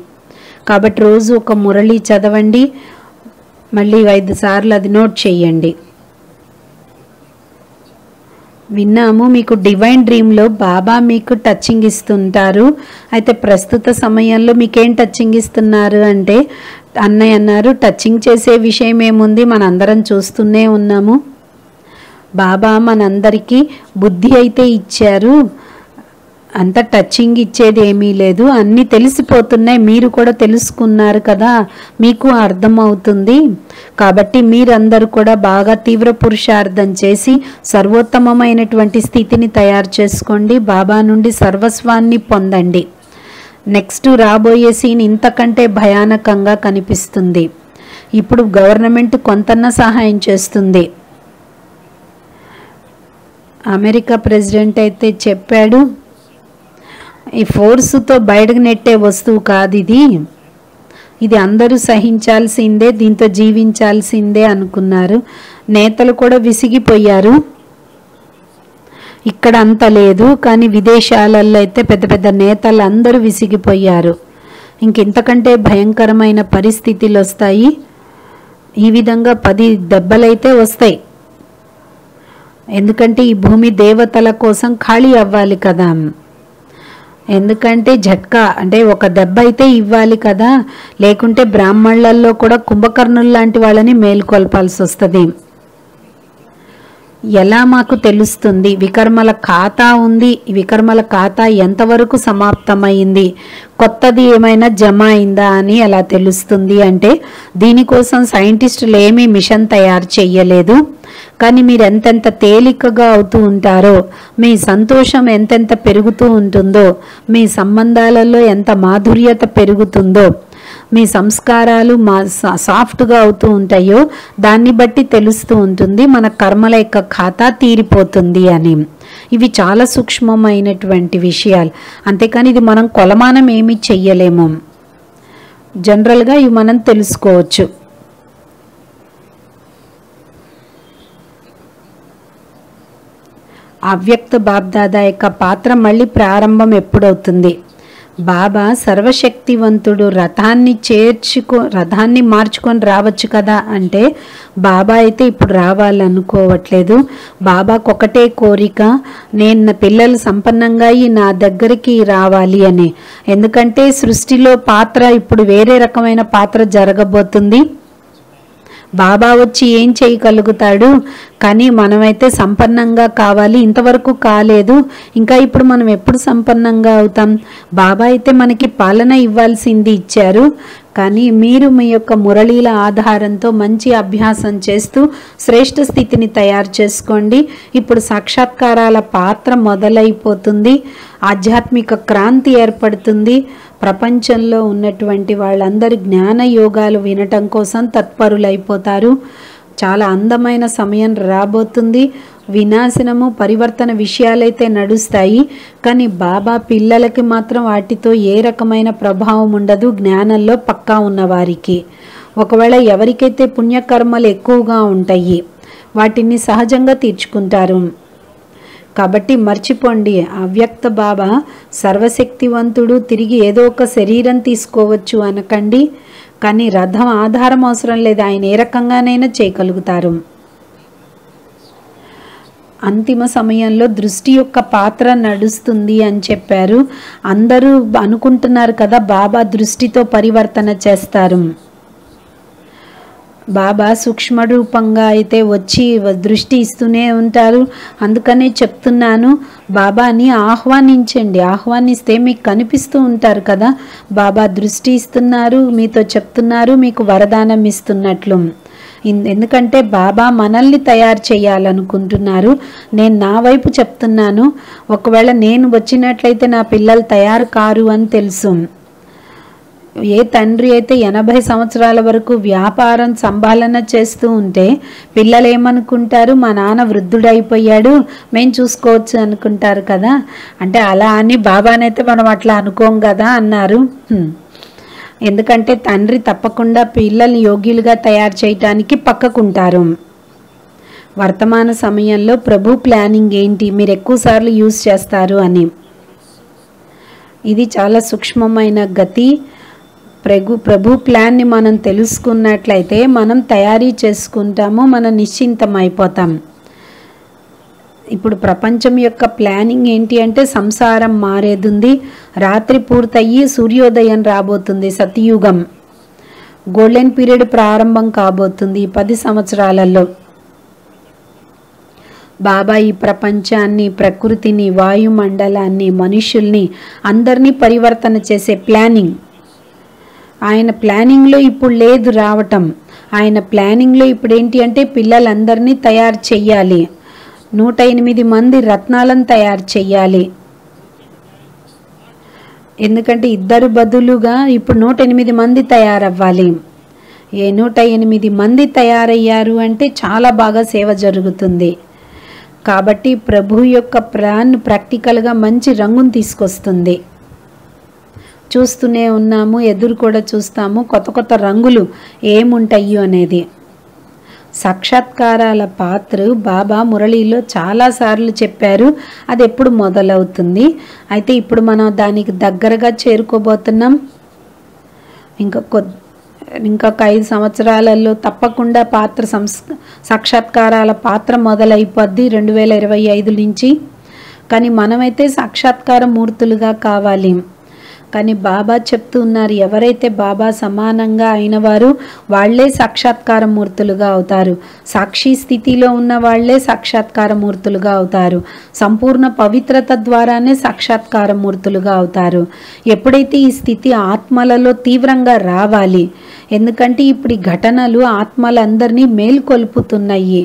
Speaker 1: కాబట్టి రోజు ఒక మురళి చదవండి, మళ్ళీ 5 సార్లు అది నోట్ చేయండి. విన్నాము మీకు డివైన్ డ్రీమ్లో బాబా మీకు టచింగ్ ఇస్తుంటారు. అయితే ప్రస్తుత సమయంలో మీకేం టచింగ్ ఇస్తున్నారు అంటే, అన్నయ్య అన్నారు టచింగ్ చేసే విషయం ఏముంది, మనందరం చూస్తూనే ఉన్నాము. బాబా మనందరికీ బుద్ధి అయితే ఇచ్చారు, అంత టచింగ్ ఇచ్చేది ఏమీ లేదు, అన్నీ తెలిసిపోతున్నాయి, మీరు కూడా తెలుసుకున్నారు కదా, మీకు అర్థమవుతుంది. కాబట్టి మీరందరూ కూడా బాగా తీవ్ర పురుషార్థం చేసి సర్వోత్తమమైనటువంటి స్థితిని తయారు చేసుకోండి, బాబా నుండి సర్వస్వాన్ని పొందండి. నెక్స్ట్ రాబోయే సీన్ ఇంతకంటే భయానకంగా కనిపిస్తుంది. ఇప్పుడు గవర్నమెంట్ కొంతన్నా సహాయం చేస్తుంది. అమెరికా ప్రెసిడెంట్ అయితే చెప్పాడు, ఈ ఫోర్సుతో బయటకు నెట్టే వస్తువు కాదు ఇది అందరూ సహించాల్సిందే, దీంతో జీవించాల్సిందే అనుకున్నారు. నేతలు కూడా విసిగిపోయారు. ఇక్కడ అంత లేదు, కానీ విదేశాలలో అయితే పెద్ద పెద్ద నేతలు అందరూ విసిగిపోయారు. ఇంకెంతకంటే భయంకరమైన పరిస్థితులు వస్తాయి. ఈ విధంగా 10 దెబ్బలైతే వస్తాయి. ఎందుకంటే ఈ భూమి దేవతల కోసం ఖాళీ అవ్వాలి కదా. ఎందుకంటే జట్కా అంటే ఒక దెబ్బ అయితే ఇవ్వాలి కదా, లేకుంటే బ్రాహ్మణులలో కూడా కుంభకర్ణులు లాంటి వాళ్ళని మేల్కొల్పాల్సి వస్తుంది. ఎలా మాకు తెలుస్తుంది? వికర్మల ఖాతా ఉంది, వికర్మల ఖాతా ఎంతవరకు సమాప్తమైంది, కొత్తది ఏమైనా జమ అయిందా అని ఎలా తెలుస్తుంది అంటే, దీనికోసం సైంటిస్టులు ఏమీ మిషన్ తయారు చేయలేదు. కానీ మీరు ఎంతెంత తేలికగా అవుతూ ఉంటారో, మీ సంతోషం ఎంతెంత పెరుగుతూ ఉంటుందో, మీ సంబంధాలలో ఎంత మాధుర్యత పెరుగుతుందో, మీ సంస్కారాలు సాఫ్ట్గా అవుతూ ఉంటాయో దాన్ని బట్టి తెలుస్తూ ఉంటుంది మన కర్మల యొక్క ఖాతా తీరిపోతుంది అని. ఇవి చాలా సూక్ష్మమైనటువంటి విషయాలు. అంతేకాని ఇది మనం కొలమానం ఏమీ చెయ్యలేము. జనరల్గా ఇవి మనం తెలుసుకోవచ్చు. అవ్యక్త బాబ్దాదా యొక్క పాత్ర మళ్ళీ ప్రారంభం ఎప్పుడవుతుంది? బాబా సర్వశక్తివంతుడు, రథాన్ని మార్చుకొని రావచ్చు కదా అంటే, బాబా అయితే ఇప్పుడు రావాలనుకోవట్లేదు. బాబాకు ఒకటే కోరిక, నేను నా పిల్లలు సంపన్నంగా నా దగ్గరికి రావాలి అని. ఎందుకంటే సృష్టిలో పాత్ర ఇప్పుడు వేరే రకమైన పాత్ర జరగబోతుంది. బాబా వచ్చి ఏం చేయగలుగుతాడు, కానీ మనమైతే సంపన్నంగా కావాలి. ఇంతవరకు కాలేదు, ఇంకా ఇప్పుడు మనం ఎప్పుడు సంపన్నంగా అవుతాం? బాబా అయితే మనకి పాలన ఇవ్వాల్సింది ఇచ్చారు, కానీ మీరు మీ యొక్క మురళీల ఆధారంతో మంచి అభ్యాసం చేస్తూ శ్రేష్ఠ స్థితిని తయారు చేసుకోండి. ఇప్పుడు సాక్షాత్కారాల పాత్ర మొదలైపోతుంది, ఆధ్యాత్మిక క్రాంతి ఏర్పడుతుంది. ప్రపంచంలో ఉన్నటువంటి వాళ్ళందరూ జ్ఞాన యోగాలు వినటం కోసం తత్పరులైపోతారు. చాలా అందమైన సమయం రాబోతుంది. వినాశనము పరివర్తన విషయాలైతే నడుస్తాయి, కానీ బాబా పిల్లలకి మాత్రం వాటితో ఏ రకమైన ప్రభావం ఉండదు, జ్ఞానంలో పక్కా ఉన్నవారికి. ఒకవేళ ఎవరికైతే పుణ్యకర్మలు ఎక్కువగా ఉంటాయి వాటిని సహజంగా తీర్చుకుంటారు. కాబట్టి మర్చిపోండి, అవ్యక్త బాబా సర్వశక్తివంతుడు, తిరిగి ఏదో ఒక శరీరం తీసుకోవచ్చు అనకండి. కానీ రథం ఆధారం అవసరం లేదు, ఆయన ఏ రకంగానైనా చేయగలుగుతారు. అంతిమ సమయంలో దృష్టి యొక్క పాత్ర నడుస్తుంది అని చెప్పారు. అందరూ అనుకుంటున్నారు కదా బాబా దృష్టితో పరివర్తన చేస్తారు. బాబా సూక్ష్మ రూపంగా అయితే వచ్చి దృష్టి ఇస్తూనే ఉంటారు. అందుకనే చెప్తున్నాను, బాబాని ఆహ్వానించండి. ఆహ్వానిస్తే మీకు కనిపిస్తూ ఉంటారు కదా, బాబా దృష్టి ఇస్తున్నారు, మీతో చెప్తున్నారు, మీకు వరదానం ఇస్తున్నట్లు. ఎందుకంటే బాబా మనల్ని తయారు చేయాలనుకుంటున్నారు. నేను నా వైపు చెప్తున్నాను, ఒకవేళ నేను వచ్చినట్లయితే నా పిల్లలు తయారు కారు అని తెలుసు. ఏ తండ్రి అయితే 80 సంవత్సరాల వరకు వ్యాపారం సంభాలన చేస్తూ ఉంటే పిల్లలు ఏమనుకుంటారు, మా నాన్న వృద్ధుడైపోయాడు, మేము చూసుకోవచ్చు అనుకుంటారు కదా. అంటే అలా అని బాబానైతే మనం అట్లా అనుకోం కదా అన్నారు. ఎందుకంటే తండ్రి తప్పకుండా పిల్లల్ని యోగ్యులుగా తయారు చేయటానికి పక్కకుంటారు. వర్తమాన సమయంలో ప్రభు ప్లానింగ్ ఏంటి, మీరు ఎక్కువసార్లు యూజ్ చేస్తారు అని. ఇది చాలా సూక్ష్మమైన గతి. ప్రభు ప్లాన్ని మనం తెలుసుకున్నట్లయితే మనం తయారీ చేసుకుంటాము, మనం నిశ్చింతం అయిపోతాం. ఇప్పుడు ప్రపంచం యొక్క ప్లానింగ్ ఏంటి అంటే సంసారం మారేదుంది, రాత్రి పూర్తయ్యి సూర్యోదయం రాబోతుంది, సతయుగం గోల్డెన్ పీరియడ్ ప్రారంభం కాబోతుంది 10 సంవత్సరాలలో. బాబా ఈ ప్రపంచాన్ని, ప్రకృతిని, వాయుమండలాన్ని, మనుషుల్ని అందరినీ పరివర్తన చేసే ప్లానింగ్. ఆయన ప్లానింగ్లో ఇప్పుడు లేదు రావటం. ఆయన ప్లానింగ్లో ఇప్పుడు ఏంటి అంటే పిల్లలందరినీ తయారు చెయ్యాలి, 108 మంది రత్నాలను తయారు చెయ్యాలి. ఎందుకంటే ఇద్దరు బదులుగా ఇప్పుడు 108 మంది తయారవ్వాలి. 108 మంది తయారయ్యారు అంటే చాలా బాగా సేవ జరుగుతుంది. కాబట్టి ప్రభు యొక్క ప్లాన్ ప్రాక్టికల్గా మంచి రంగును తీసుకొస్తుంది. చూస్తూనే ఉన్నాము, ఎదురు కూడా చూస్తాము, కొత్త కొత్త రంగులు ఏముంటాయో అనేది. సాక్షాత్కారాల పాత్ర బాబా మురళీలో చాలాసార్లు చెప్పారు, అది ఎప్పుడు మొదలవుతుంది. అయితే ఇప్పుడు మనం దానికి దగ్గరగా చేరుకోబోతున్నాం. ఇంకొక 5 సంవత్సరాలలో తప్పకుండా సాక్షాత్కారాల పాత్ర మొదలైపోద్ది 2025 నుంచి. కానీ మనమైతే సాక్షాత్కార మూర్తులుగా కావాలి. కానీ బాబా చెప్తూ ఉన్నారు, ఎవరైతే బాబా సమానంగా అయిన వారు వాళ్లే సాక్షాత్కార మూర్తులుగా అవుతారు. సాక్షి స్థితిలో ఉన్న వాళ్లే సాక్షాత్కార మూర్తులుగా అవుతారు. సంపూర్ణ పవిత్రత ద్వారానే సాక్షాత్కార మూర్తులుగా అవుతారు. ఎప్పుడైతే ఈ స్థితి ఆత్మలలో తీవ్రంగా రావాలి, ఎందుకంటే ఇప్పుడు ఈ ఘటనలు ఆత్మలందరినీ మేల్కొల్పుతున్నాయి.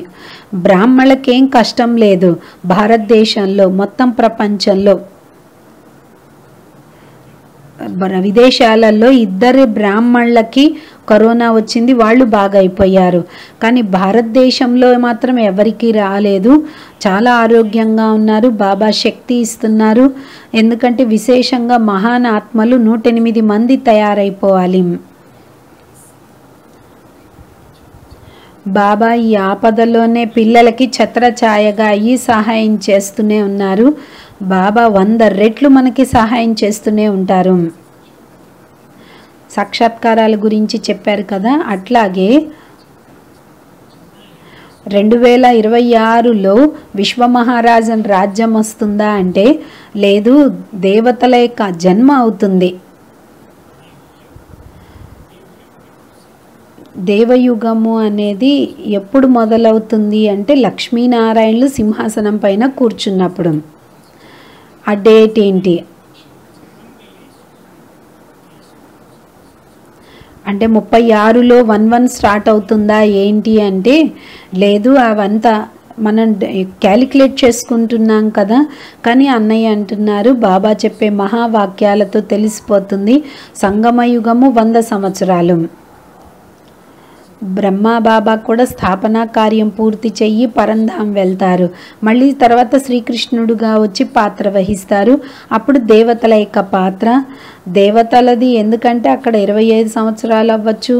Speaker 1: బ్రాహ్మణులకేం కష్టం లేదు భారతదేశంలో, మొత్తం ప్రపంచంలో. విదేశాలలో 2 బ్రాహ్మణులకి కరోనా వచ్చింది, వాళ్ళు బాగా అయిపోయారు. కానీ భారతదేశంలో మాత్రం ఎవరికి రాలేదు, చాలా ఆరోగ్యంగా ఉన్నారు. బాబా శక్తి ఇస్తున్నారు. ఎందుకంటే విశేషంగా మహాన్ ఆత్మలు 108 మంది తయారైపోవాలి. బాబా ఈ ఆపదలోనే పిల్లలకి ఛత్రఛాయగా అయ్యి సహాయం చేస్తూనే ఉన్నారు. బాబా 100 రెట్లు మనకి సహాయం చేస్తూనే ఉంటారు. సాక్షాత్కారాల గురించి చెప్పారు కదా, అట్లాగే 2026లో విశ్వమహారాజన్ రాజ్యం వస్తుందా అంటే లేదు, దేవతల యొక్క జన్మ అవుతుంది. దేవయుగము అనేది ఎప్పుడు మొదలవుతుంది అంటే లక్ష్మీనారాయణులు సింహాసనం పైన కూర్చున్నప్పుడు. ఆ డేట్ ఏంటి అంటే 36లో 11 స్టార్ట్ అవుతుందా ఏంటి అంటే లేదు, అవంతా మనం క్యాలిక్యులేట్ చేసుకుంటున్నాం కదా. కానీ అన్నయ్య అంటున్నారు, బాబా చెప్పే మహావాక్యాలతో తెలిసిపోతుంది, సంగమయుగము 100 సంవత్సరాలు. బ్రహ్మ బాబా కూడా స్థాపనా కార్యం పూర్తి చెయ్యి పరంధాం వెళ్తారు. మళ్ళీ తర్వాత శ్రీకృష్ణుడుగా వచ్చి పాత్ర వహిస్తారు. అప్పుడు దేవతల యొక్క పాత్ర దేవతలది. ఎందుకంటే అక్కడ 25 సంవత్సరాలు అవ్వచ్చు,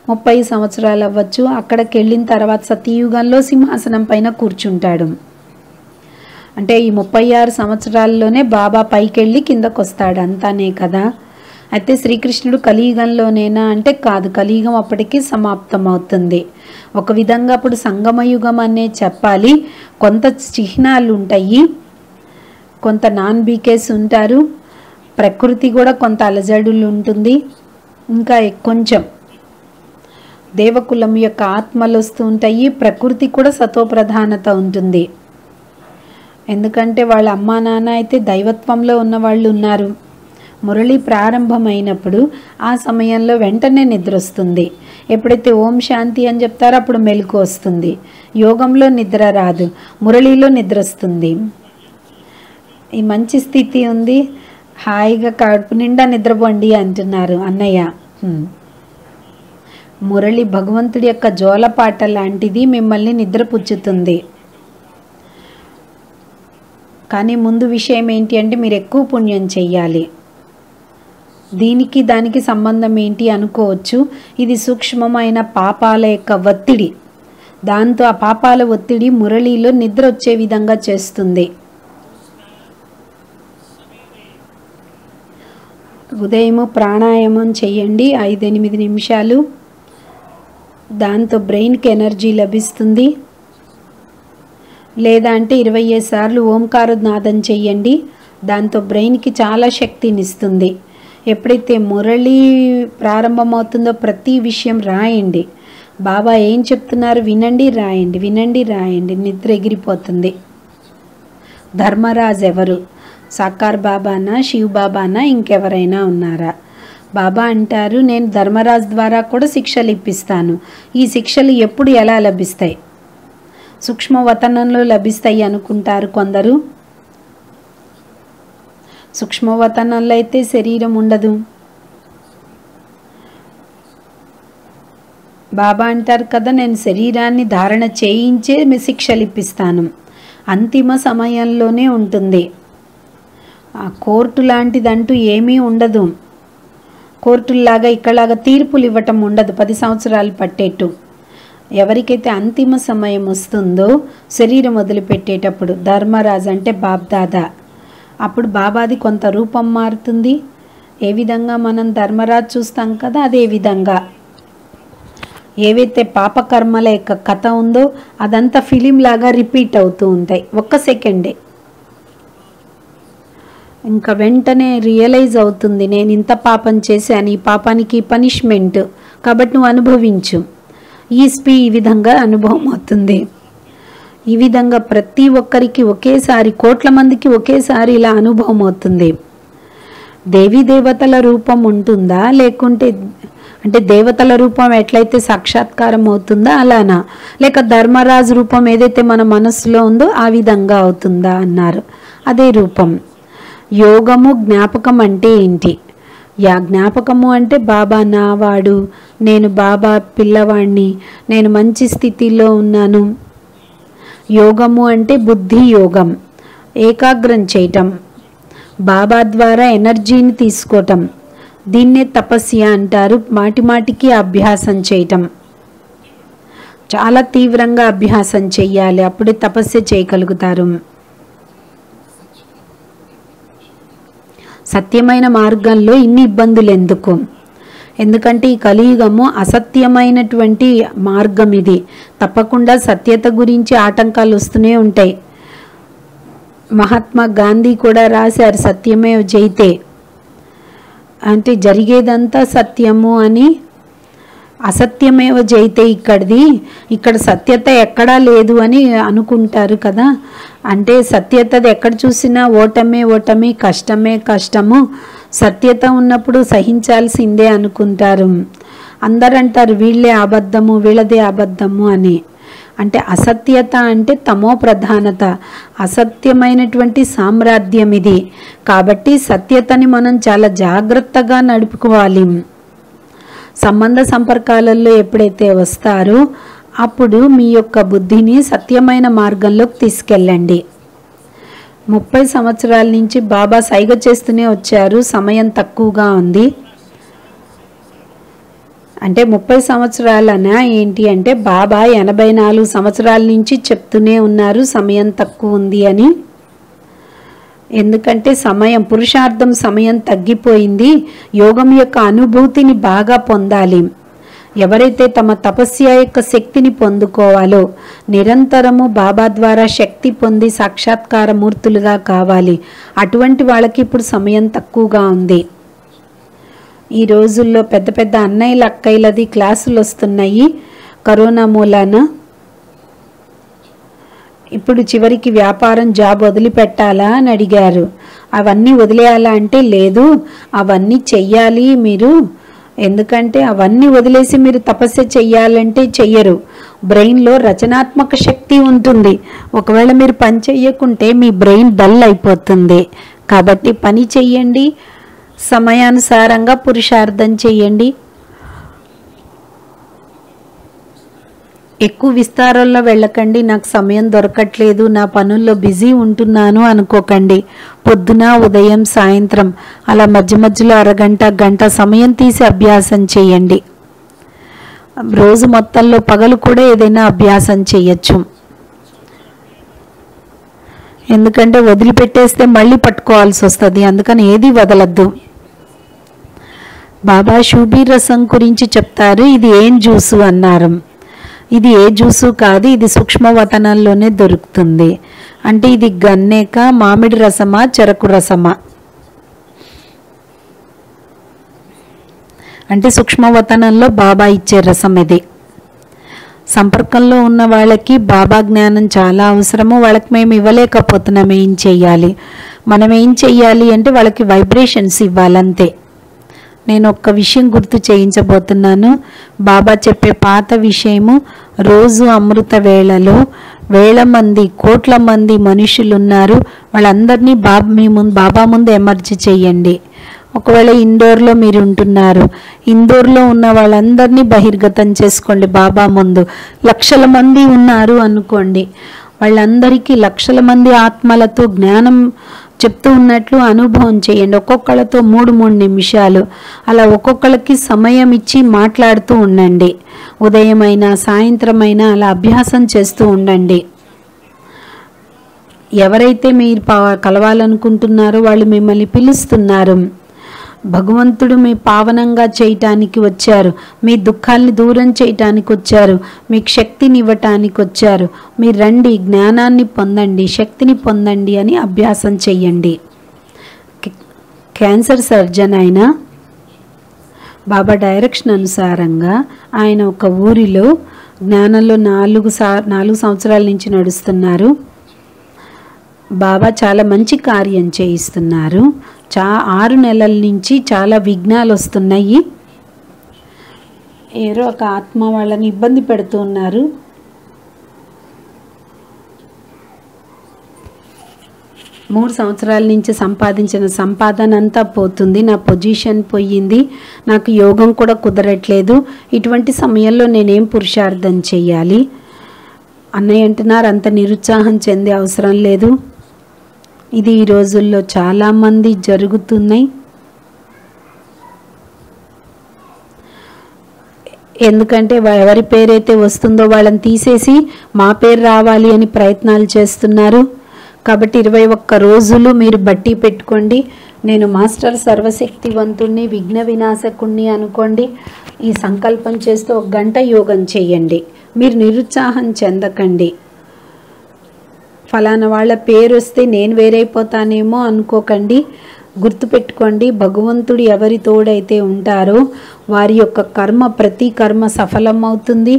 Speaker 1: 30 సంవత్సరాలు అవ్వచ్చు. అక్కడికి వెళ్ళిన తర్వాత సతీయుగంలో సింహాసనం పైన కూర్చుంటాడు. అంటే ఈ 36 సంవత్సరాల్లోనే బాబా పైకెళ్ళి కిందకు వస్తాడు, అంతానే కదా. అయితే శ్రీకృష్ణుడు కలియుగంలోనేనా అంటే కాదు, కలియుగం అప్పటికి సమాప్తం అవుతుంది. ఒక విధంగా అప్పుడు సంగమయుగం అనే చెప్పాలి. కొంత చిహ్నాలు ఉంటాయి, కొంత నాన్ బీకేస్ ఉంటారు, ప్రకృతి కూడా కొంత అలజడులు ఉంటుంది. ఇంకా కొంచెం దేవకులం యొక్క ఆత్మలు వస్తూ ఉంటాయి. ప్రకృతి కూడా సతోప్రధానత ఉంటుంది. ఎందుకంటే వాళ్ళ అమ్మా నాన్న అయితే దైవత్వంలో ఉన్న వాళ్ళు ఉన్నారు, మురళి ప్రారంభమైనప్పుడు ఆ సమయంలో వెంటనే నిద్ర వస్తుంది. ఎప్పుడైతే ఓం శాంతి అని చెప్తారో అప్పుడు మెలకు వస్తుంది. యోగంలో నిద్ర రాదు, మురళిలో నిద్ర వస్తుంది. ఈ మంచి స్థితి ఉంది, హాయిగా కడుపు నిండా నిద్రపోండి అంటున్నారు అన్నయ్య. మురళి భగవంతుడి యొక్క జోలపాట లాంటిది, మిమ్మల్ని నిద్రపుచ్చుతుంది. కానీ ముందు విషయం ఏంటి అంటే మీరు ఎక్కువ పుణ్యం చెయ్యాలి. దీనికి దానికి సంబంధం ఏంటి అనుకోవచ్చు. ఇది సూక్ష్మమైన పాపాల యొక్క ఒత్తిడి. దాంతో ఆ పాపాల ఒత్తిడి మురళిలో నిద్ర వచ్చే విధంగా చేస్తుంది. ఉదయము ప్రాణాయామం చేయండి 5-8 నిమిషాలు. దాంతో బ్రెయిన్కి ఎనర్జీ లభిస్తుంది. లేదా అంటే 25 సార్లు ఓంకారనాదం చెయ్యండి. దాంతో బ్రెయిన్కి చాలా శక్తినిస్తుంది. ఎప్పుడైతే మురళి ప్రారంభమవుతుందో ప్రతి విషయం రాయండి. బాబా ఏం చెప్తున్నారు వినండి, రాయండి, వినండి, రాయండి. నిద్ర ఎగిరిపోతుంది. ధర్మరాజు ఎవరు? సాకార్ బాబానా, శివ్ బాబానా, ఇంకెవరైనా ఉన్నారా? బాబా అంటారు, నేను ధర్మరాజు ద్వారా కూడా శిక్షలు ఇప్పిస్తాను. ఈ శిక్షలు ఎప్పుడు ఎలా లభిస్తాయి? సూక్ష్మవతనంలో లభిస్తాయి అనుకుంటారు కొందరు. సూక్ష్మవతనంలో అయితే శరీరం ఉండదు. బాబా అంటారు కదా, నేను శరీరాన్ని ధారణ చేయించే శిక్షలు ఇప్పిస్తాను. అంతిమ సమయంలోనే ఉంటుంది. ఆ కోర్టు లాంటిదంటూ ఏమీ ఉండదు. కోర్టుల్లాగా ఇక్కడలాగా తీర్పులు ఇవ్వటం ఉండదు 10 సంవత్సరాలు పట్టేట్టు. ఎవరికైతే అంతిమ సమయం వస్తుందో శరీరం వదిలిపెట్టేటప్పుడు, ధర్మరాజు అంటే బాబ్దాదా, అప్పుడు బాబాది కొంత రూపం మారుతుంది. ఏ విధంగా మనం ధర్మరాజు చూస్తాం కదా, అదే విధంగా ఏవైతే పాపకర్మల యొక్క కథ ఉందో అదంతా ఫిలిం లాగా రిపీట్ అవుతూ ఉంటాయి. 1 సెకండే. ఇంకా వెంటనే రియలైజ్ అవుతుంది, నేను ఇంత పాపం చేశాను, ఈ పాపానికి పనిష్మెంట్, కాబట్టి నువ్వు అనుభవించు. ఈ విధంగా అనుభవం అవుతుంది. ఈ విధంగా ప్రతి ఒక్కరికి ఒకేసారి, కోట్ల మందికి ఒకేసారి ఇలా అనుభవం అవుతుంది. దేవీ దేవతల రూపం ఉంటుందా, లేకుంటే అంటే దేవతల రూపం ఎట్లయితే సాక్షాత్కారం అవుతుందా అలానా, లేక ధర్మరాజు రూపం ఏదైతే మన మనసులో ఉందో ఆ విధంగా అవుతుందా అన్నారు. అదే రూపం. యోగము జ్ఞాపకం అంటే ఏంటి? జ్ఞాపకము అంటే బాబా నావాడు, నేను బాబా పిల్లవాడిని, నేను మంచి స్థితిలో ఉన్నాను. యోగము అంటే బుద్ధి యోగం, ఏకాగ్రం చేయటం, బాబా ద్వారా ఎనర్జీని తీసుకోవటం. దీన్నే తపస్య అంటారు. మాటి మాటికి అభ్యాసం చేయటం, చాలా తీవ్రంగా అభ్యాసం చెయ్యాలి, అప్పుడే తపస్య చేయగలుగుతారు. సత్యమైన మార్గంలో ఇన్ని ఇబ్బందులు ఎందుకు? ఎందుకంటే ఈ కలియుగము అసత్యమైనటువంటి మార్గం. ఇది తప్పకుండా సత్యత గురించి ఆటంకాలు వస్తూనే ఉంటాయి. మహాత్మా గాంధీ కూడా రాశారు, సత్యమే జయితే, అంటే జరిగేదంతా సత్యము అని. అసత్యమేవ జయితే ఇక్కడ సత్యత ఎక్కడా లేదు అని అనుకుంటారు కదా. అంటే సత్యతది ఎక్కడ చూసినా ఓటమే, కష్టము. సత్యత ఉన్నప్పుడు సహించాల్సిందే అనుకుంటారు. అందరు అంటారు వీళ్ళే అబద్ధము, వీళ్ళదే అబద్ధము అని. అంటే అసత్యత అంటే తమో ప్రధానత, అసత్యమైనటువంటి సామ్రాజ్యం ఇది. కాబట్టి సత్యతని మనం చాలా జాగ్రత్తగా నడుపుకోవాలి. సంబంధ సంపర్కాలలో ఎప్పుడైతే వస్తారో అప్పుడు మీ యొక్క బుద్ధిని సత్యమైన మార్గంలోకి తీసుకెళ్ళండి. 30 సంవత్సరాల నుంచి బాబా సైగ చేస్తూనే వచ్చారు, సమయం తక్కువగా ఉంది. అంటే 30 సంవత్సరాలనా ఏంటి అంటే బాబా 84 సంవత్సరాల నుంచి చెప్తూనే ఉన్నారు సమయం తక్కువ ఉంది అని. ఎందుకంటే పురుషార్థం సమయం తగ్గిపోయింది. యోగం యొక్క అనుభూతిని బాగా పొందాలి. ఎవరైతే తమ తపస్య యొక్క శక్తిని పొందుకోవాలో, నిరంతరము బాబా ద్వారా శక్తి పొంది సాక్షాత్కార మూర్తులుగా కావాలి. అటువంటి వాళ్ళకి ఇప్పుడు సమయం తక్కువగా ఉంది. ఈ రోజుల్లో పెద్ద పెద్ద అన్నయ్యల అక్కయ్యలది క్లాసులు వస్తున్నాయి కరోనా మూలాన. ఇప్పుడు చివరికి వ్యాపారం, జాబ్ వదిలిపెట్టాలా అని అడిగారు. అవన్నీ వదిలేయాలా అంటే లేదు, అవన్నీ చెయ్యాలి మీరు. ఎందుకంటే అవన్నీ వదిలేసి మీరు తపస్సు చెయ్యాలంటే చెయ్యరు. బ్రెయిన్లో రచనాత్మక శక్తి ఉంటుంది. ఒకవేళ మీరు పని చెయ్యకుంటే మీ బ్రెయిన్ డల్ అయిపోతుంది. కాబట్టి పని చెయ్యండి, సమయానుసారంగా పురుషార్థం చెయ్యండి. ఎక్కువ విస్తారంలో వెళ్ళకండి, నాకు సమయం దొరకట్లేదు, నా పనుల్లో బిజీ ఉంటున్నాను అనుకోకండి. పొద్దున, ఉదయం, సాయంత్రం అలా మధ్య మధ్యలో అరగంట, గంట సమయం తీసి అభ్యాసం చేయండి. రోజు మొత్తంలో పగలు కూడా ఏదైనా అభ్యాసం చేయొచ్చు. ఎందుకంటే వదిలిపెట్టేస్తే మళ్ళీ పట్టుకోవాల్సి వస్తుంది, అందుకని ఏది వదలద్దు. బాబా షూబీ రసం గురించి చెప్తారు. ఇది ఏం జ్యూసు అన్నారు. ఇది ఏ జ్యూసు కాదు, ఇది సూక్ష్మవతనంలోనే దొరుకుతుంది. అంటే ఇది గన్నేక, మామిడి రసమా, చెరకు రసమా అంటే సూక్ష్మవతనంలో బాబా ఇచ్చే రసం ఇది. సంపర్కంలో ఉన్న వాళ్ళకి బాబా జ్ఞానం చాలా అవసరము. వాళ్ళకి మేము ఇవ్వలేకపోతున్నాం, ఏం చెయ్యాలి? మనం ఏం చెయ్యాలి అంటే వాళ్ళకి వైబ్రేషన్స్ ఇవ్వాలంతే. నేను ఒక్క విషయం గుర్తు చేయించబోతున్నాను. బాబా చెప్పే పాత విషయము. రోజు అమృత వేళలో వేల మంది, కోట్ల మంది మనుషులు ఉన్నారు. వాళ్ళందరినీ బాబా ముందు ఎమర్జీ చేయండి. ఒకవేళ ఇండోర్లో మీరు ఉంటున్నారు, ఇండోర్లో ఉన్న వాళ్ళందరినీ బహిర్గతం చేసుకోండి బాబా ముందు. లక్షల మంది ఉన్నారు అనుకోండి, వాళ్ళందరికీ లక్షల మంది ఆత్మలతో జ్ఞానం చెప్తూ ఉన్నట్లు అనుభవం చేయండి. ఒక్కొక్కళ్ళతో 3 నిమిషాలు అలా ఒక్కొక్కళ్ళకి సమయం ఇచ్చి మాట్లాడుతూ ఉండండి. ఉదయమైనా సాయంత్రమైనా అలా అభ్యాసం చేస్తూ ఉండండి. ఎవరైతే మీరు కలవాలనుకుంటున్నారో వాళ్ళు మిమ్మల్ని పిలుస్తున్నారు. భగవంతుడు మీ పావనంగా చేయటానికి వచ్చారు, మీ దుఃఖాల్ని దూరం చేయటానికి వచ్చారు, మీకు శక్తిని ఇవ్వటానికి వచ్చారు. మీరు రండి, జ్ఞానాన్ని పొందండి, శక్తిని పొందండి అని అభ్యాసం చెయ్యండి. క్యాన్సర్ సర్జన్ అయిన బాబా డైరెక్షన్ అనుసారంగా ఆయన ఒక ఊరిలో జ్ఞానంలో 4 సంవత్సరాల నుంచి నడుస్తున్నారు. బాబా చాలా మంచి కార్యం చేయిస్తున్నారు. 6 నెలల నుంచి చాలా విఘ్నాలు వస్తున్నాయి. ఏదో ఒక ఆత్మ వాళ్ళని ఇబ్బంది పెడుతూ ఉన్నారు. మూడు సంవత్సరాల నుంచి సంపాదించిన సంపాదన అంతా పోతుంది, నా పొజిషన్ పోయింది, నాకు యోగం కూడా కుదరట్లేదు. ఇటువంటి సమయంలో నేనేం పురుషార్థం చెయ్యాలి? అన్నయ్య అంటున్నారు, అంత నిరుత్సాహం చెందే అవసరం లేదు. ఇది ఈ రోజుల్లో చాలామంది జరుగుతున్నాయి. ఎందుకంటే ఎవరి పేరైతే వస్తుందో వాళ్ళని తీసేసి మా పేరు రావాలి అని ప్రయత్నాలు చేస్తున్నారు. కాబట్టి 21 రోజులు మీరు బట్టి పెట్టుకోండి. నేను మాస్టర్ సర్వశక్తివంతుణ్ణి, విఘ్న వినాశకుణ్ణి అనుకోండి. ఈ సంకల్పం చేస్తూ 1 గంట యోగం చేయండి. మీరు నిరుత్సాహం చెందకండి. ఫలానా వాళ్ళ పేరు వస్తే నేను వేరైపోతానేమో అనుకోకండి. గుర్తుపెట్టుకోండి, భగవంతుడు ఎవరి తోడైతే ఉంటారో వారి యొక్క కర్మ, ప్రతి కర్మ సఫలమవుతుంది.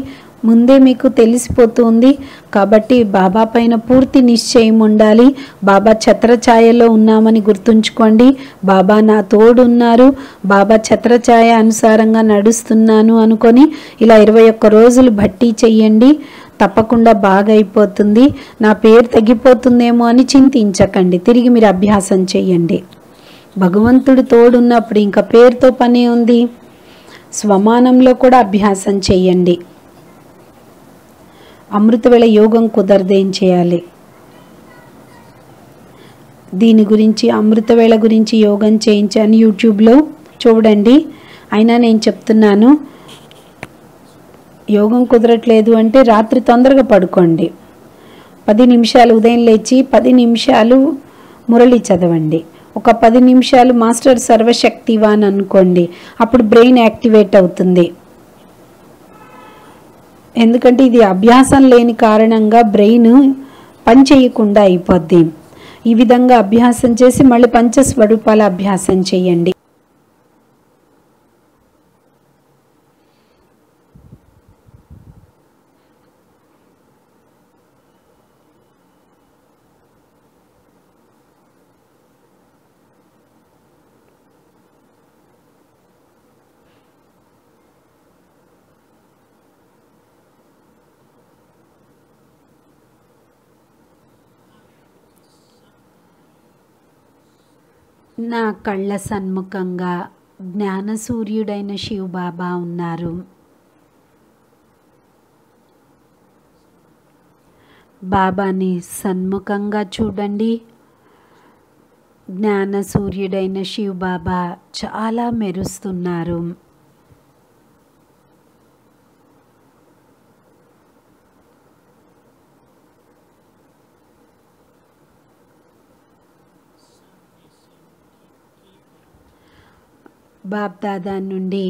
Speaker 1: ముందే మీకు తెలిసిపోతుంది. కాబట్టి బాబా పైన పూర్తి నిశ్చయం ఉండాలి. బాబా ఛత్రఛాయలో ఉన్నామని గుర్తుంచుకోండి. బాబా నా తోడున్నారు, బాబా ఛత్రఛాయ అనుసారంగా నడుస్తున్నాను అనుకొని ఇలా 21 రోజులు భట్టి చెయ్యండి. తప్పకుండా బాగా అయిపోతుంది. నా పేరు తగ్గిపోతుందేమో అని చింతించకండి. తిరిగి మీరు అభ్యాసం చేయండి. భగవంతుడు తోడున్నప్పుడు ఇంకా పేరుతో పనే ఉంది. స్వమానంలో కూడా అభ్యాసం చేయండి. అమృతవేళ యోగం కుదరదేం చేయాలి? దీని గురించి, అమృతవేళ గురించి యోగం చేయించాను, యూట్యూబ్లో చూడండి. అయినా నేను చెప్తున్నాను, యోగం కుదరట్లేదు అంటే రాత్రి తొందరగా పడుకోండి. 10 నిమిషాలు ఉదయం లేచి 10 నిమిషాలు మురళి చదవండి. ఒక 10 నిమిషాలు మాస్టర్ సర్వశక్తివాన్ అనుకోండి. అప్పుడు బ్రెయిన్ యాక్టివేట్ అవుతుంది. ఎందుకంటే ఇది అభ్యాసం లేని కారణంగా బ్రెయిన్ పని చేయకుండా అయిపోద్ది. ఈ విధంగా అభ్యాసం చేసి మళ్ళీ పంచస్వరూపాల అభ్యాసం చేయండి. నా కళ్ళ సన్ముఖంగా జ్ఞానసూర్యుడైన శివ్ బాబా ఉన్నారు. బాబాని సన్ముఖంగా చూడండి. జ్ఞానసూర్యుడైన శివ్ బాబా చాలా మెరుస్తున్నారు. బాబ్ దాదా నుండి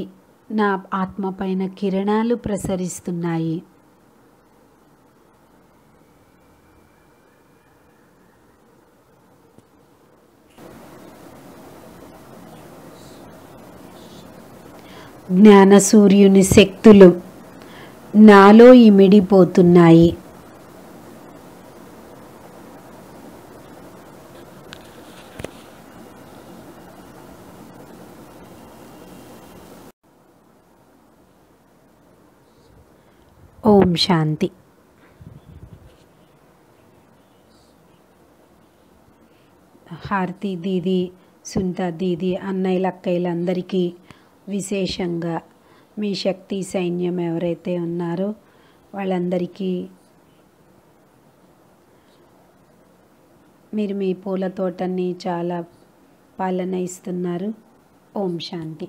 Speaker 1: నా ఆత్మ పైన కిరణాలు ప్రసరిస్తున్నాయి. జ్ఞానసూర్యుని శక్తులు నాలో ఇమిడిపోతున్నాయి. ఓం శాంతి. హారతి దీది, సునీత దీది, అన్నయ్యలు అక్కయ్యలందరికీ విశేషంగా మీ శక్తి సైన్యం ఎవరైతే ఉన్నారో వాళ్ళందరికీ మీరు మీ పూల తోటని చాలా పాలన ఇస్తున్నారు. ఓం శాంతి.